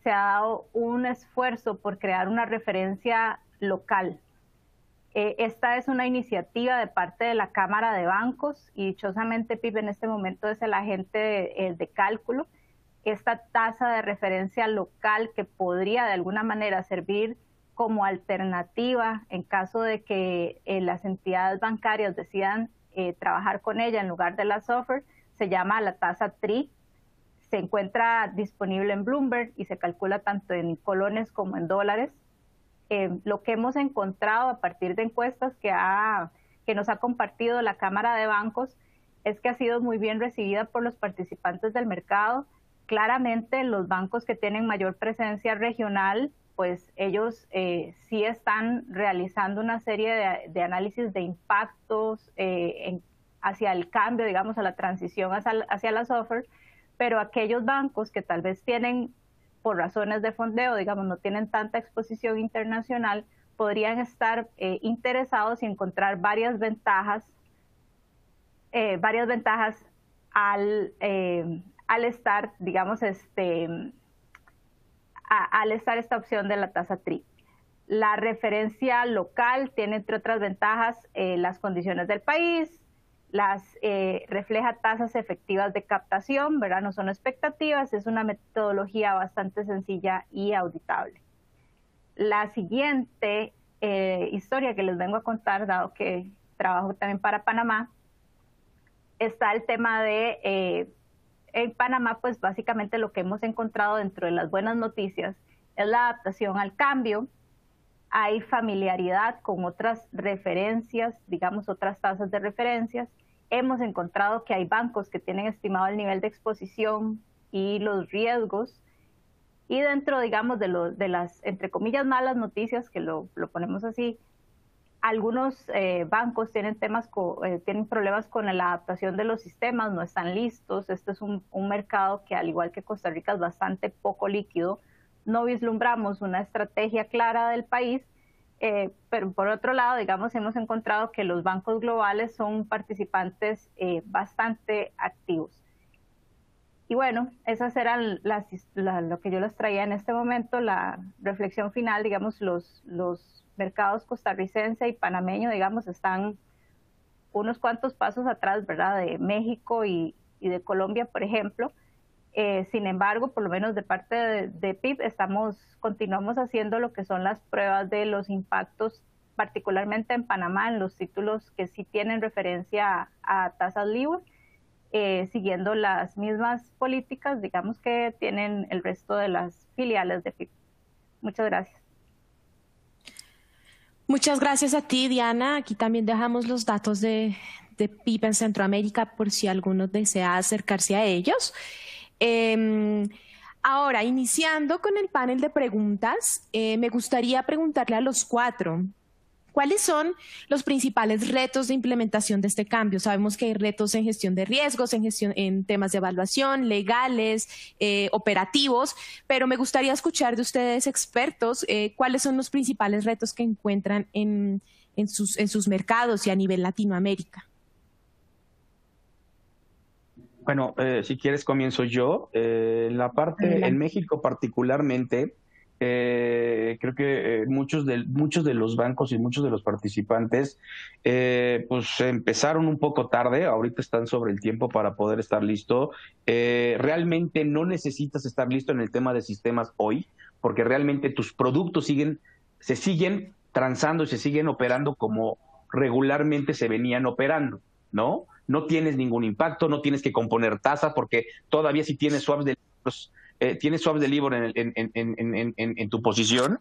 se ha dado un esfuerzo por crear una referencia local. Esta es una iniciativa de parte de la Cámara de Bancos y dichosamente PIB en este momento es el agente de cálculo. Esta tasa de referencia local que podría de alguna manera servir como alternativa en caso de que las entidades bancarias decidan trabajar con ella en lugar de la SOFR, se llama la tasa TRI. Se encuentra disponible en Bloomberg y se calcula tanto en colones como en dólares. Lo que hemos encontrado a partir de encuestas que nos ha compartido la Cámara de Bancos es que ha sido muy bien recibida por los participantes del mercado. claramente los bancos que tienen mayor presencia regional, pues ellos sí están realizando una serie de análisis de impactos hacia el cambio, digamos, a la transición hacia la software, pero aquellos bancos que tal vez tienen, por razones de fondeo, digamos, no tienen tanta exposición internacional, podrían estar interesados y encontrar varias ventajas al estar, digamos, al estar esta opción de la tasa TRIP. La referencia local tiene, entre otras ventajas, las condiciones del país, refleja tasas efectivas de captación, ¿verdad? No son expectativas, es una metodología bastante sencilla y auditable. La siguiente historia que les vengo a contar, dado que trabajo también para Panamá, está el tema de, en Panamá, pues básicamente lo que hemos encontrado dentro de las buenas noticias es la adaptación al cambio. Hay familiaridad con otras referencias, digamos, otras tasas de referencias. Hemos encontrado que hay bancos que tienen estimado el nivel de exposición y los riesgos. Y dentro, digamos, de las, entre comillas, malas noticias, que lo ponemos así, algunos bancos tienen tienen problemas con la adaptación de los sistemas, no están listos. Este es un mercado que, al igual que Costa Rica, es bastante poco líquido. No vislumbramos una estrategia clara del país, pero por otro lado, digamos, hemos encontrado que los bancos globales son participantes bastante activos. Y bueno, esas eran lo que yo les traía en este momento, la reflexión final. Digamos, los mercados costarricense y panameño, digamos, están unos cuantos pasos atrás, ¿verdad?, de México y de Colombia, por ejemplo. Sin embargo, por lo menos de parte de PIB, continuamos haciendo lo que son las pruebas de los impactos, particularmente en Panamá, en los títulos que sí tienen referencia a tasas LIBOR, siguiendo las mismas políticas, digamos, que tienen el resto de las filiales de PIB. Muchas gracias. Muchas gracias a ti, Diana. Aquí también dejamos los datos de PIB en Centroamérica por si alguno desea acercarse a ellos. Ahora, iniciando con el panel de preguntas, me gustaría preguntarle a los cuatro, ¿cuáles son los principales retos de implementación de este cambio? Sabemos que hay retos en gestión de riesgos, en temas de evaluación, legales, operativos, pero me gustaría escuchar de ustedes, expertos, cuáles son los principales retos que encuentran en sus mercados y a nivel Latinoamérica. Bueno, si quieres comienzo yo. La parte en México particularmente, creo que muchos de los bancos y muchos de los participantes pues empezaron un poco tarde, ahorita están sobre el tiempo para poder estar listo. Realmente no necesitas estar listo en el tema de sistemas hoy, porque realmente tus productos se siguen transando y se siguen operando como regularmente se venían operando, ¿no? No tienes ningún impacto, no tienes que componer tasa, porque todavía si tienes swaps de LIBOR en tu posición,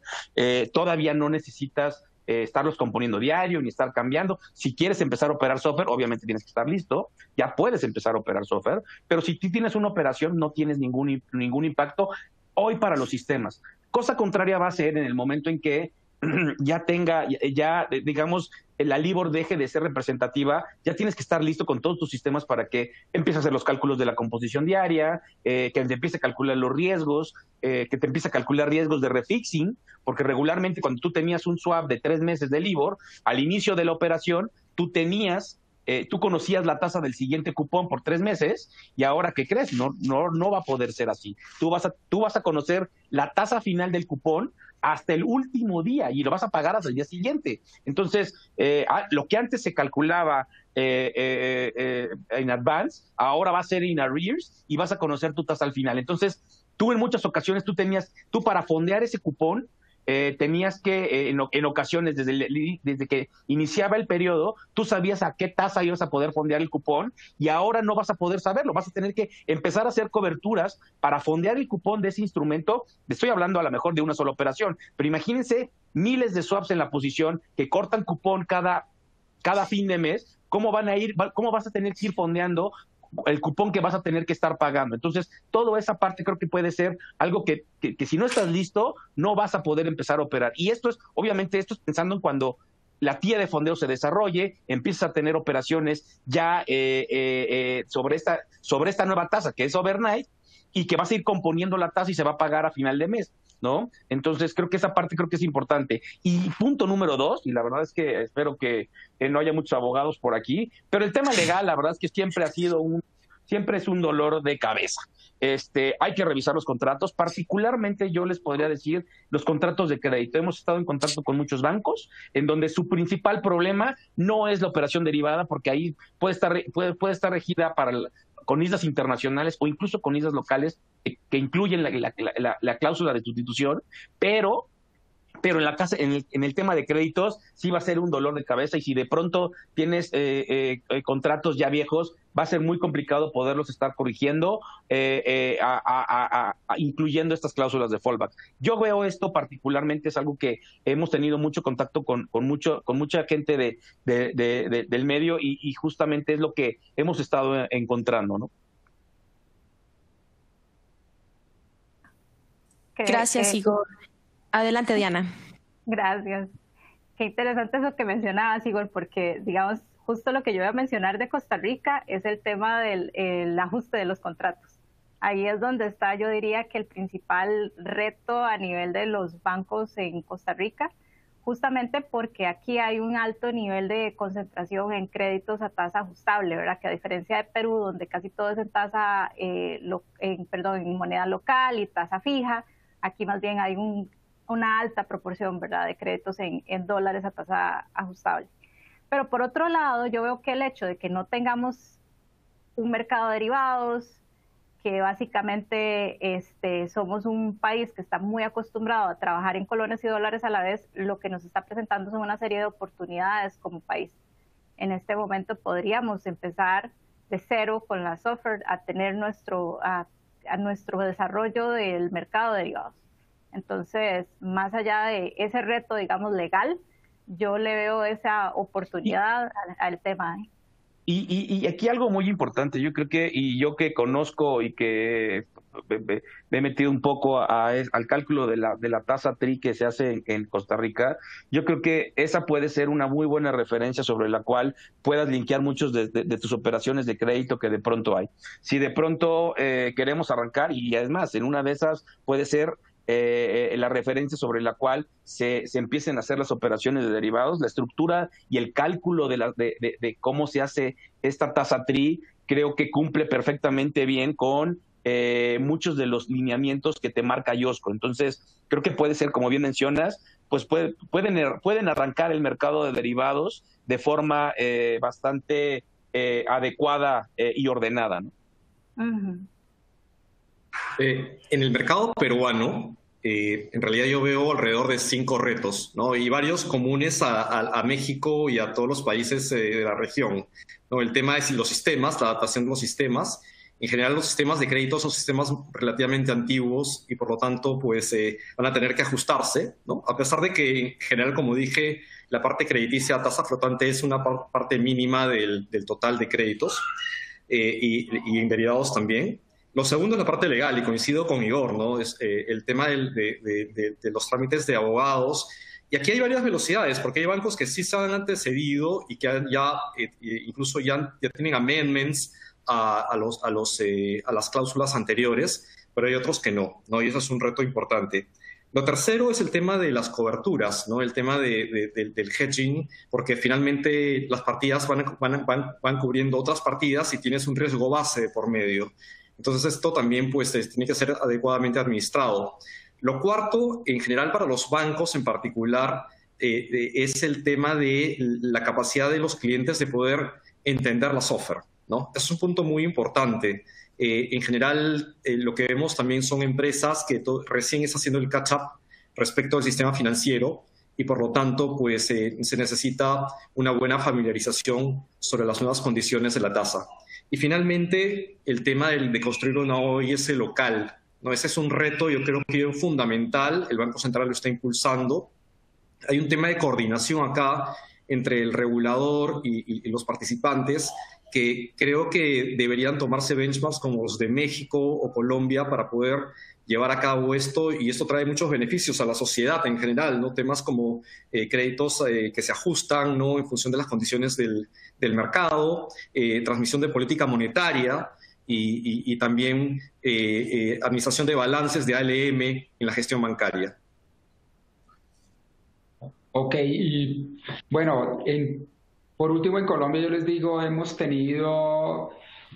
todavía no necesitas estarlos componiendo diario ni estar cambiando. Si quieres empezar a operar software, obviamente tienes que estar listo, ya puedes empezar a operar software, pero si tú tienes una operación no tienes ningún impacto hoy para los sistemas. Cosa contraria va a ser en el momento en que digamos, la LIBOR deje de ser representativa, ya tienes que estar listo con todos tus sistemas para que empieces a hacer los cálculos de la composición diaria, que te empiece a calcular los riesgos, que te empiece a calcular riesgos de refixing, porque regularmente cuando tú tenías un swap de 3 meses de LIBOR, al inicio de la operación, tú conocías la tasa del siguiente cupón por 3 meses, y ahora, ¿qué crees? No va a poder ser así. Tú vas a conocer la tasa final del cupón hasta el último día y lo vas a pagar hasta el día siguiente. Entonces, lo que antes se calculaba en advance, ahora va a ser in arrears y vas a conocer tu tasa al final. Entonces, tú en muchas ocasiones, tú para fondear ese cupón, tenías que, en ocasiones, desde que iniciaba el periodo, tú sabías a qué tasa ibas a poder fondear el cupón, y ahora no vas a poder saberlo, vas a tener que empezar a hacer coberturas para fondear el cupón de ese instrumento. Estoy hablando a lo mejor de una sola operación, pero imagínense miles de swaps en la posición que cortan cupón cada fin de mes. ¿Cómo vas a tener que ir fondeando el cupón que vas a tener que estar pagando. Entonces, toda esa parte creo que puede ser algo que si no estás listo, no vas a poder empezar a operar. Y obviamente, esto es pensando en cuando la tía de fondeo se desarrolle, empiezas a tener operaciones ya sobre esta nueva tasa, que es overnight, y que vas a ir componiendo la tasa y se va a pagar a final de mes, ¿no? Entonces, creo que esa parte es importante. Y punto número 2, y la verdad es que espero que no haya muchos abogados por aquí, pero el tema legal, la verdad es que siempre es un dolor de cabeza. Hay que revisar los contratos, particularmente yo les podría decir los contratos de crédito. Hemos estado en contacto con muchos bancos en donde su principal problema no es la operación derivada, porque ahí puede estar regida con islas internacionales o incluso con islas locales que incluyen la cláusula de sustitución, pero en el tema de créditos sí va a ser un dolor de cabeza, y si de pronto tienes contratos ya viejos, va a ser muy complicado poderlos estar corrigiendo, incluyendo estas cláusulas de fallback. Yo veo esto particularmente, es algo que hemos tenido mucho contacto con mucha gente del medio, y justamente es lo que hemos estado encontrando, ¿no? Gracias, Igor. Adelante, Diana. Gracias. Qué interesante eso que mencionabas, Igor, porque, digamos, justo lo que yo voy a mencionar de Costa Rica es el tema del ajuste de los contratos. Ahí es donde está, yo diría, que el principal reto a nivel de los bancos en Costa Rica, justamente porque aquí hay un alto nivel de concentración en créditos a tasa ajustable, ¿verdad? Que a diferencia de Perú, donde casi todo es en en moneda local y tasa fija, aquí más bien hay una alta proporción, ¿verdad?, de créditos en dólares a tasa ajustable. Pero por otro lado, yo veo que el hecho de que no tengamos un mercado de derivados, que básicamente somos un país que está muy acostumbrado a trabajar en colones y dólares a la vez, lo que nos está presentando son una serie de oportunidades como país. En este momento podríamos empezar de cero con la SOFR a tener nuestro desarrollo del mercado de derivados. Entonces, más allá de ese reto, digamos, legal, yo le veo esa oportunidad al tema. Y aquí algo muy importante, yo creo yo que conozco y que me he metido un poco al cálculo de la tasa TRI que se hace en Costa Rica, yo creo que esa puede ser una muy buena referencia sobre la cual puedas linkear muchos de tus operaciones de crédito que de pronto hay. Si de pronto queremos arrancar, y además en una de esas puede ser la referencia sobre la cual se empiecen a hacer las operaciones de derivados, la estructura y el cálculo de cómo se hace esta tasa TRI, creo que cumple perfectamente bien con muchos de los lineamientos que te marca IOSCO. Entonces, creo que puede ser, como bien mencionas, pues pueden arrancar el mercado de derivados de forma bastante adecuada y ordenada, ¿no? Uh-huh. En el mercado peruano, en realidad yo veo alrededor de 5 retos, ¿no? Y varios comunes a México y a todos los países de la región, ¿no? El tema es los sistemas, la adaptación de los sistemas. En general, los sistemas de crédito son sistemas relativamente antiguos y, por lo tanto, pues van a tener que ajustarse, ¿no? A pesar de que, en general, como dije, la parte crediticia a tasa flotante es una parte mínima del total de créditos y en derivados también. Lo segundo es la parte legal, y coincido con Igor, ¿no? Es el tema de los trámites de abogados. Y aquí hay varias velocidades, porque hay bancos que sí se han antecedido y que incluso ya tienen amendments a las cláusulas anteriores, pero hay otros que no, y eso es un reto importante. Lo tercero es el tema de las coberturas, ¿no? El tema del hedging, porque finalmente las partidas van cubriendo otras partidas y tienes un riesgo base de por medio. Entonces esto también pues tiene que ser adecuadamente administrado. Lo cuarto, en general para los bancos en particular, es el tema de la capacidad de los clientes de poder entender la SOFR, ¿no? Es un punto muy importante. En general, lo que vemos también son empresas que recién están haciendo el catch-up respecto al sistema financiero, y por lo tanto pues, se necesita una buena familiarización sobre las nuevas condiciones de la tasa. Y finalmente, el tema de construir una OIS local, ¿no? Ese es un reto, yo creo que es fundamental. El Banco Central lo está impulsando. Hay un tema de coordinación acá entre el regulador y los participantes, que creo que deberían tomarse benchmarks como los de México o Colombia para poder llevar a cabo esto, y esto trae muchos beneficios a la sociedad en general, ¿no? Temas como créditos que se ajustan, ¿no?, en función de las condiciones del mercado, transmisión de política monetaria y también administración de balances de ALM en la gestión bancaria. Ok, y bueno, por último en Colombia yo les digo,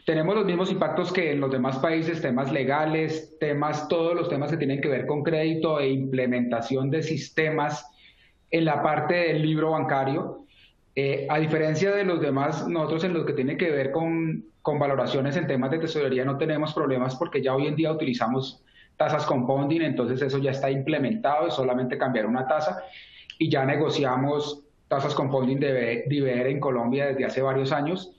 tenemos los mismos impactos que en los demás países, temas legales, todos los temas que tienen que ver con crédito e implementación de sistemas en la parte del libro bancario. A diferencia de los demás, nosotros en lo que tiene que ver con valoraciones en temas de tesorería no tenemos problemas porque ya hoy en día utilizamos tasas compounding, entonces eso ya está implementado, es solamente cambiar una tasa y ya negociamos tasas compounding de IBR en Colombia desde hace varios años.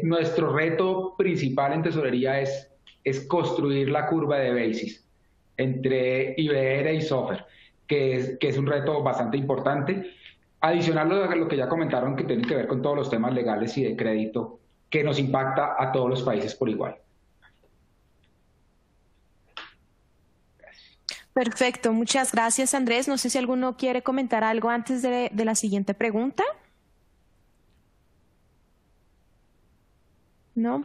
Nuestro reto principal en tesorería es construir la curva de basis entre IBR y SOFR, que es un reto bastante importante. Adicional a lo que ya comentaron, que tiene que ver con todos los temas legales y de crédito, que nos impacta a todos los países por igual. Perfecto, muchas gracias, Andrés. No sé si alguno quiere comentar algo antes de la siguiente pregunta. ¿No?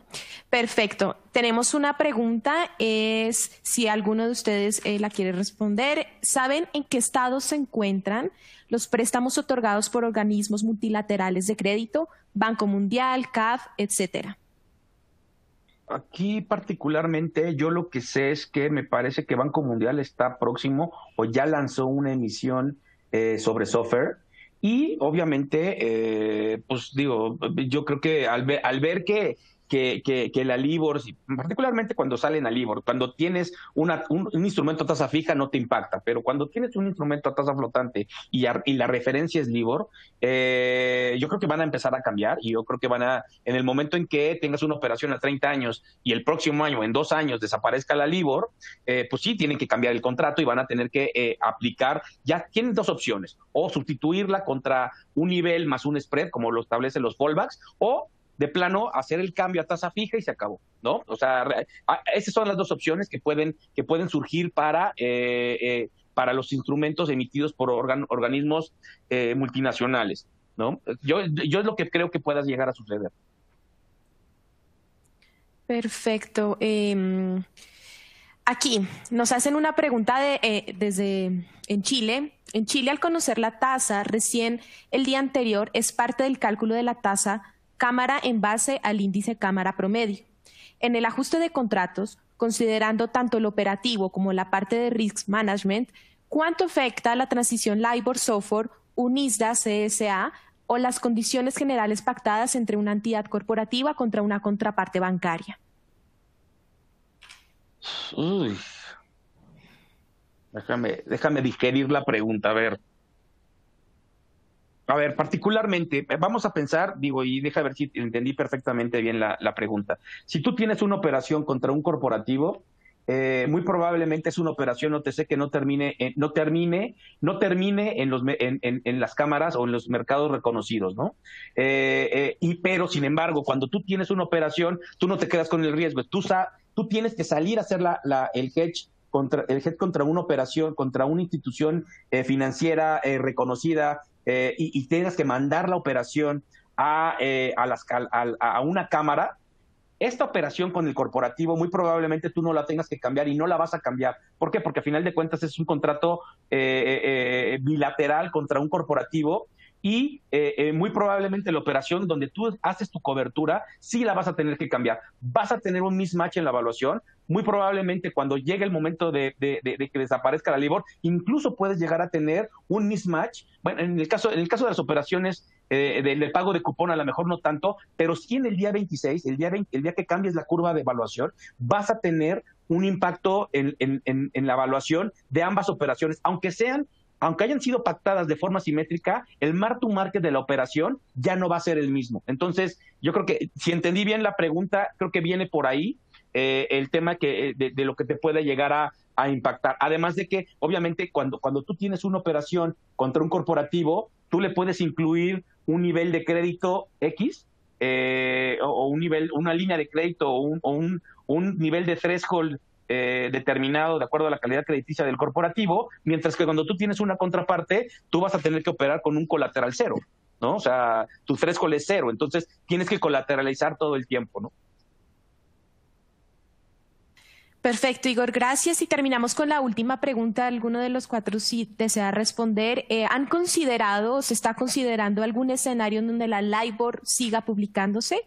Perfecto. Tenemos una pregunta, es si alguno de ustedes la quiere responder. ¿Saben en qué estado se encuentran los préstamos otorgados por organismos multilaterales de crédito, Banco Mundial, CAF, etcétera? Aquí particularmente yo lo que sé es que me parece que Banco Mundial está próximo o ya lanzó una emisión sobre SOFR y obviamente, pues digo, yo creo que al ver que la LIBOR, particularmente cuando salen a LIBOR, cuando tienes un instrumento a tasa fija no te impacta, pero cuando tienes un instrumento a tasa flotante y la referencia es LIBOR, yo creo que van a empezar a cambiar y yo creo que en el momento en que tengas una operación a 30 años y el próximo año, en 2 años, desaparezca la LIBOR, pues sí, tienen que cambiar el contrato y van a tener que aplicar, ya tienen 2 opciones, o sustituirla contra un nivel más un spread, como lo establecen los fallbacks, o de plano hacer el cambio a tasa fija y se acabó, ¿no? O sea, esas son las 2 opciones que pueden surgir para los instrumentos emitidos por organismos multinacionales, ¿no? Yo es lo que creo que pueda llegar a suceder. Perfecto. Aquí nos hacen una pregunta desde en Chile. En Chile, al conocer la tasa recién el día anterior, es parte del cálculo de la tasa cámara en base al índice cámara promedio. En el ajuste de contratos, considerando tanto el operativo como la parte de risk management, ¿cuánto afecta la transición LIBOR-SOFR, UNISDA-CSA o las condiciones generales pactadas entre una entidad corporativa contra una contraparte bancaria? Uy. Déjame digerir la pregunta, A ver, particularmente, vamos a pensar, digo, y deja ver si entendí perfectamente bien la pregunta. Si tú tienes una operación contra un corporativo, muy probablemente es una operación OTC que no termine en las cámaras o en los mercados reconocidos, ¿no? Pero, sin embargo, cuando tú tienes una operación, tú no te quedas con el riesgo. Tú tienes que salir a hacer el hedge contra una operación, contra una institución financiera reconocida, y tengas que mandar la operación a una cámara. Esta operación con el corporativo muy probablemente tú no la tengas que cambiar y no la vas a cambiar. ¿Por qué? Porque a final de cuentas es un contrato bilateral contra un corporativo y muy probablemente la operación donde tú haces tu cobertura sí la vas a tener que cambiar. Vas a tener un mismatch en la evaluación. Muy probablemente cuando llegue el momento de que desaparezca la LIBOR, incluso puedes llegar a tener un mismatch. Bueno, en el caso de las operaciones del pago de cupón a lo mejor no tanto, pero sí en el día 26, el día que cambies la curva de evaluación, vas a tener un impacto en la evaluación de ambas operaciones, aunque hayan sido pactadas de forma simétrica, el mark to market de la operación ya no va a ser el mismo. Entonces, yo creo que si entendí bien la pregunta, creo que viene por ahí el tema de lo que te puede llegar a impactar. Además de que, obviamente, cuando tú tienes una operación contra un corporativo, tú le puedes incluir un nivel de crédito X, o un nivel, una línea de crédito un nivel de threshold determinado de acuerdo a la calidad crediticia del corporativo, mientras que cuando tú tienes una contraparte, tú vas a tener que operar con un colateral cero, ¿no? O sea, tu threshold es cero, entonces tienes que colateralizar todo el tiempo, ¿no? Perfecto, Igor, gracias. Y terminamos con la última pregunta. ¿Alguno de los cuatro si desea responder? ¿Han considerado o se está considerando algún escenario en donde la LIBOR siga publicándose?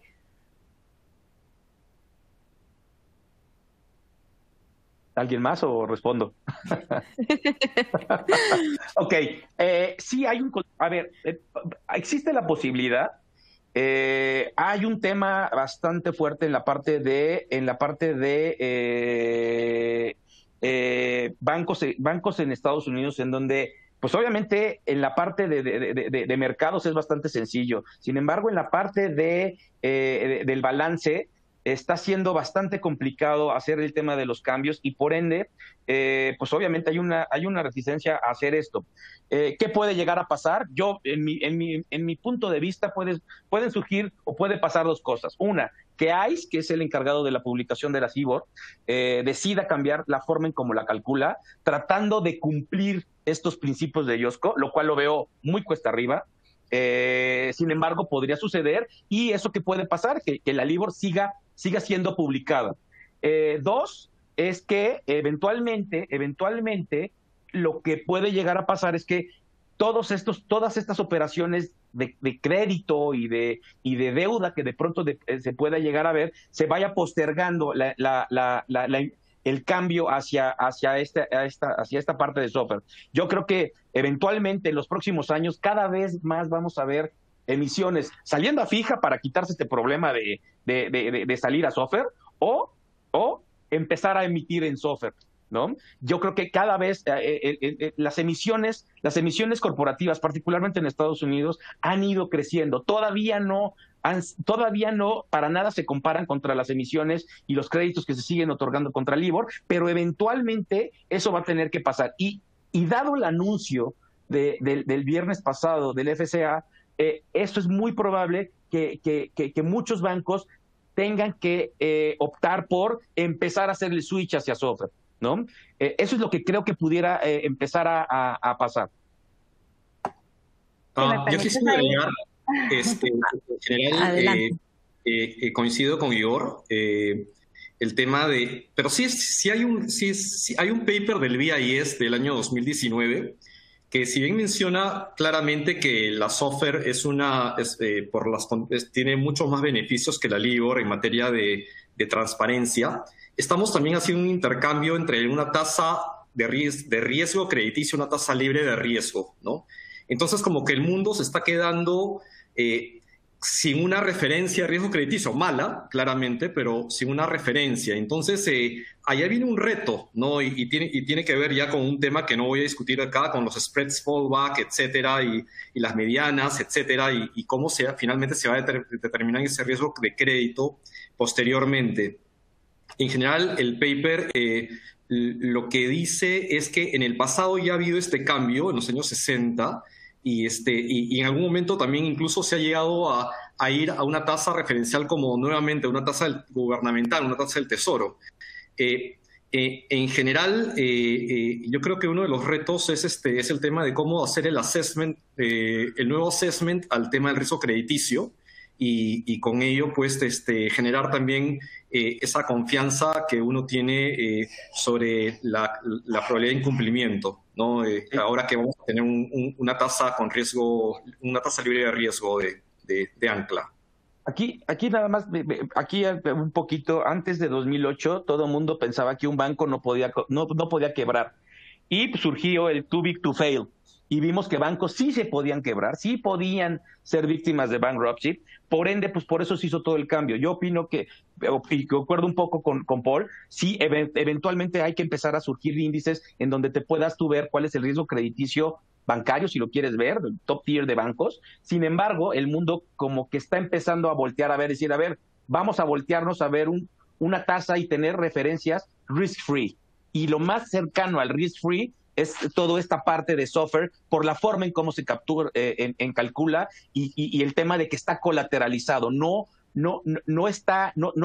¿Alguien más o respondo? Ok, sí hay un... A ver, existe la posibilidad. Hay un tema bastante fuerte en la parte de bancos en Estados Unidos, en donde, pues obviamente en la parte de mercados es bastante sencillo. Sin embargo, en la parte del balance está siendo bastante complicado hacer el tema de los cambios y por ende, pues obviamente hay una resistencia a hacer esto. ¿Qué puede llegar a pasar? Yo, en mi punto de vista, pueden surgir o puede pasar dos cosas. Una, que ICE, que es el encargado de la publicación de la CBOR, decida cambiar la forma en cómo la calcula, tratando de cumplir estos principios de IOSCO, lo cual lo veo muy cuesta arriba. Sin embargo, podría suceder, y eso que puede pasar, que la LIBOR siga siendo publicada. Dos, es que eventualmente, lo que puede llegar a pasar es que todas estas operaciones de crédito y de deuda que de pronto se pueda llegar a ver, se vaya postergando el cambio hacia esta parte de software. Yo creo que eventualmente en los próximos años cada vez más vamos a ver emisiones saliendo a fija para quitarse este problema de salir a software o empezar a emitir en software, ¿no? Yo creo que cada vez las emisiones corporativas, particularmente en Estados Unidos, han ido creciendo. Todavía no para nada se comparan contra las emisiones y los créditos que se siguen otorgando contra LIBOR, pero eventualmente eso va a tener que pasar. Y dado el anuncio del viernes pasado del FCA, esto es muy probable que muchos bancos tengan que optar por empezar a hacer el switch hacia software, ¿no? Eso es lo que creo que pudiera empezar a pasar. Yo quisiera agregar, en general, coincido con Igor, el tema de... Pero sí hay un paper del BIS del año 2019 que si bien menciona claramente que la software tiene muchos más beneficios que la LIBOR en materia de transparencia, estamos también haciendo un intercambio entre una tasa de riesgo crediticio y una tasa libre de riesgo, ¿no? Entonces, como que el mundo se está quedando sin una referencia de riesgo crediticio, mala, claramente, pero sin una referencia. Entonces, allá viene un reto, ¿no? Y tiene que ver ya con un tema que no voy a discutir acá, con los spreads fallback, etcétera, y las medianas, etcétera, y cómo finalmente se va a determinar ese riesgo de crédito posteriormente. En general, el paper lo que dice es que en el pasado ya ha habido este cambio, en los años 60, y en algún momento también incluso se ha llegado a ir a una tasa referencial como nuevamente una tasa gubernamental, una tasa del Tesoro. En general, yo creo que uno de los retos es el tema de cómo hacer el nuevo assessment al tema del riesgo crediticio y con ello pues generar también esa confianza que uno tiene sobre la probabilidad de incumplimiento, ¿no? Ahora que vamos a tener una tasa con riesgo, una tasa libre de riesgo de ancla. Aquí nada más, aquí un poquito, antes de 2008, todo el mundo pensaba que un banco no podía quebrar. Y surgió el too big to fail. Y vimos que bancos sí se podían quebrar, sí podían ser víctimas de bankruptcy. Por ende, pues por eso se hizo todo el cambio. Yo opino y concuerdo un poco con Paul, sí, eventualmente hay que empezar a surgir índices en donde te puedas tú ver cuál es el riesgo crediticio bancario, si lo quieres ver, el top tier de bancos. Sin embargo, el mundo como que está empezando a voltear a ver, decir, a ver, vamos a voltearnos a ver una tasa y tener referencias risk-free. Y lo más cercano al risk-free es toda esta parte de software por la forma en cómo se captura, en calcula y el tema de que está colateralizado. No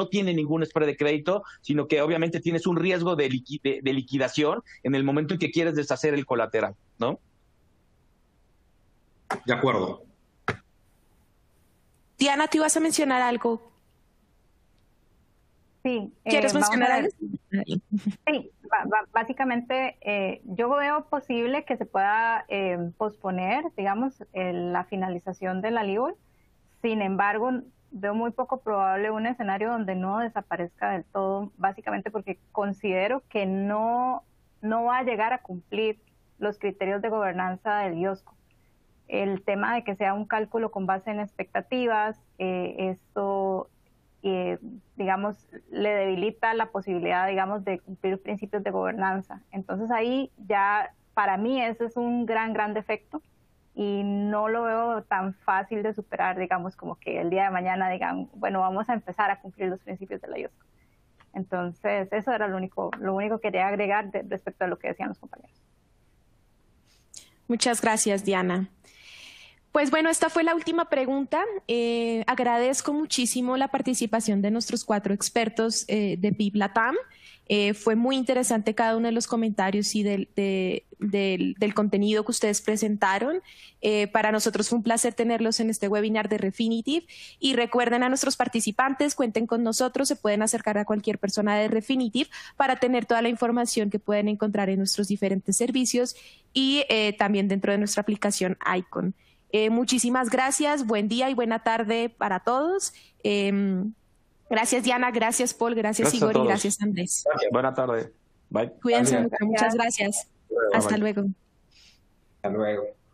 tiene ningún spread de crédito, sino que obviamente tienes un riesgo de liquidación en el momento en que quieres deshacer el colateral, ¿no? De acuerdo. Diana, ¿te ibas a mencionar algo? Sí. ¿Quieres mencionar algo? Sí, básicamente yo veo posible que se pueda posponer, digamos, la finalización de la LIBOR. Sin embargo, veo muy poco probable un escenario donde no desaparezca del todo, básicamente porque considero que no va a llegar a cumplir los criterios de gobernanza del IOSCO. El tema de que sea un cálculo con base en expectativas, esto, digamos, le debilita la posibilidad, digamos, de cumplir principios de gobernanza. Entonces ahí ya, para mí, ese es un gran defecto y no lo veo tan fácil de superar, digamos, como que el día de mañana digan, bueno, vamos a empezar a cumplir los principios de la IOSCO. Entonces, eso era lo único que quería agregar respecto a lo que decían los compañeros. Muchas gracias, Diana. Pues bueno, esta fue la última pregunta. Agradezco muchísimo la participación de nuestros 4 expertos de PIB Latam. Fue muy interesante cada uno de los comentarios y del contenido que ustedes presentaron. Para nosotros fue un placer tenerlos en este webinar de Refinitiv. Y recuerden a nuestros participantes, cuenten con nosotros, se pueden acercar a cualquier persona de Refinitiv para tener toda la información que pueden encontrar en nuestros diferentes servicios y también dentro de nuestra aplicación Icon. Muchísimas gracias, buen día y buena tarde para todos. Gracias, Diana, gracias, Paul, gracias Igor y gracias, Andrés. Gracias. Buena tarde. Bye. Cuídense mucho, muchas gracias. Hasta luego. Hasta luego.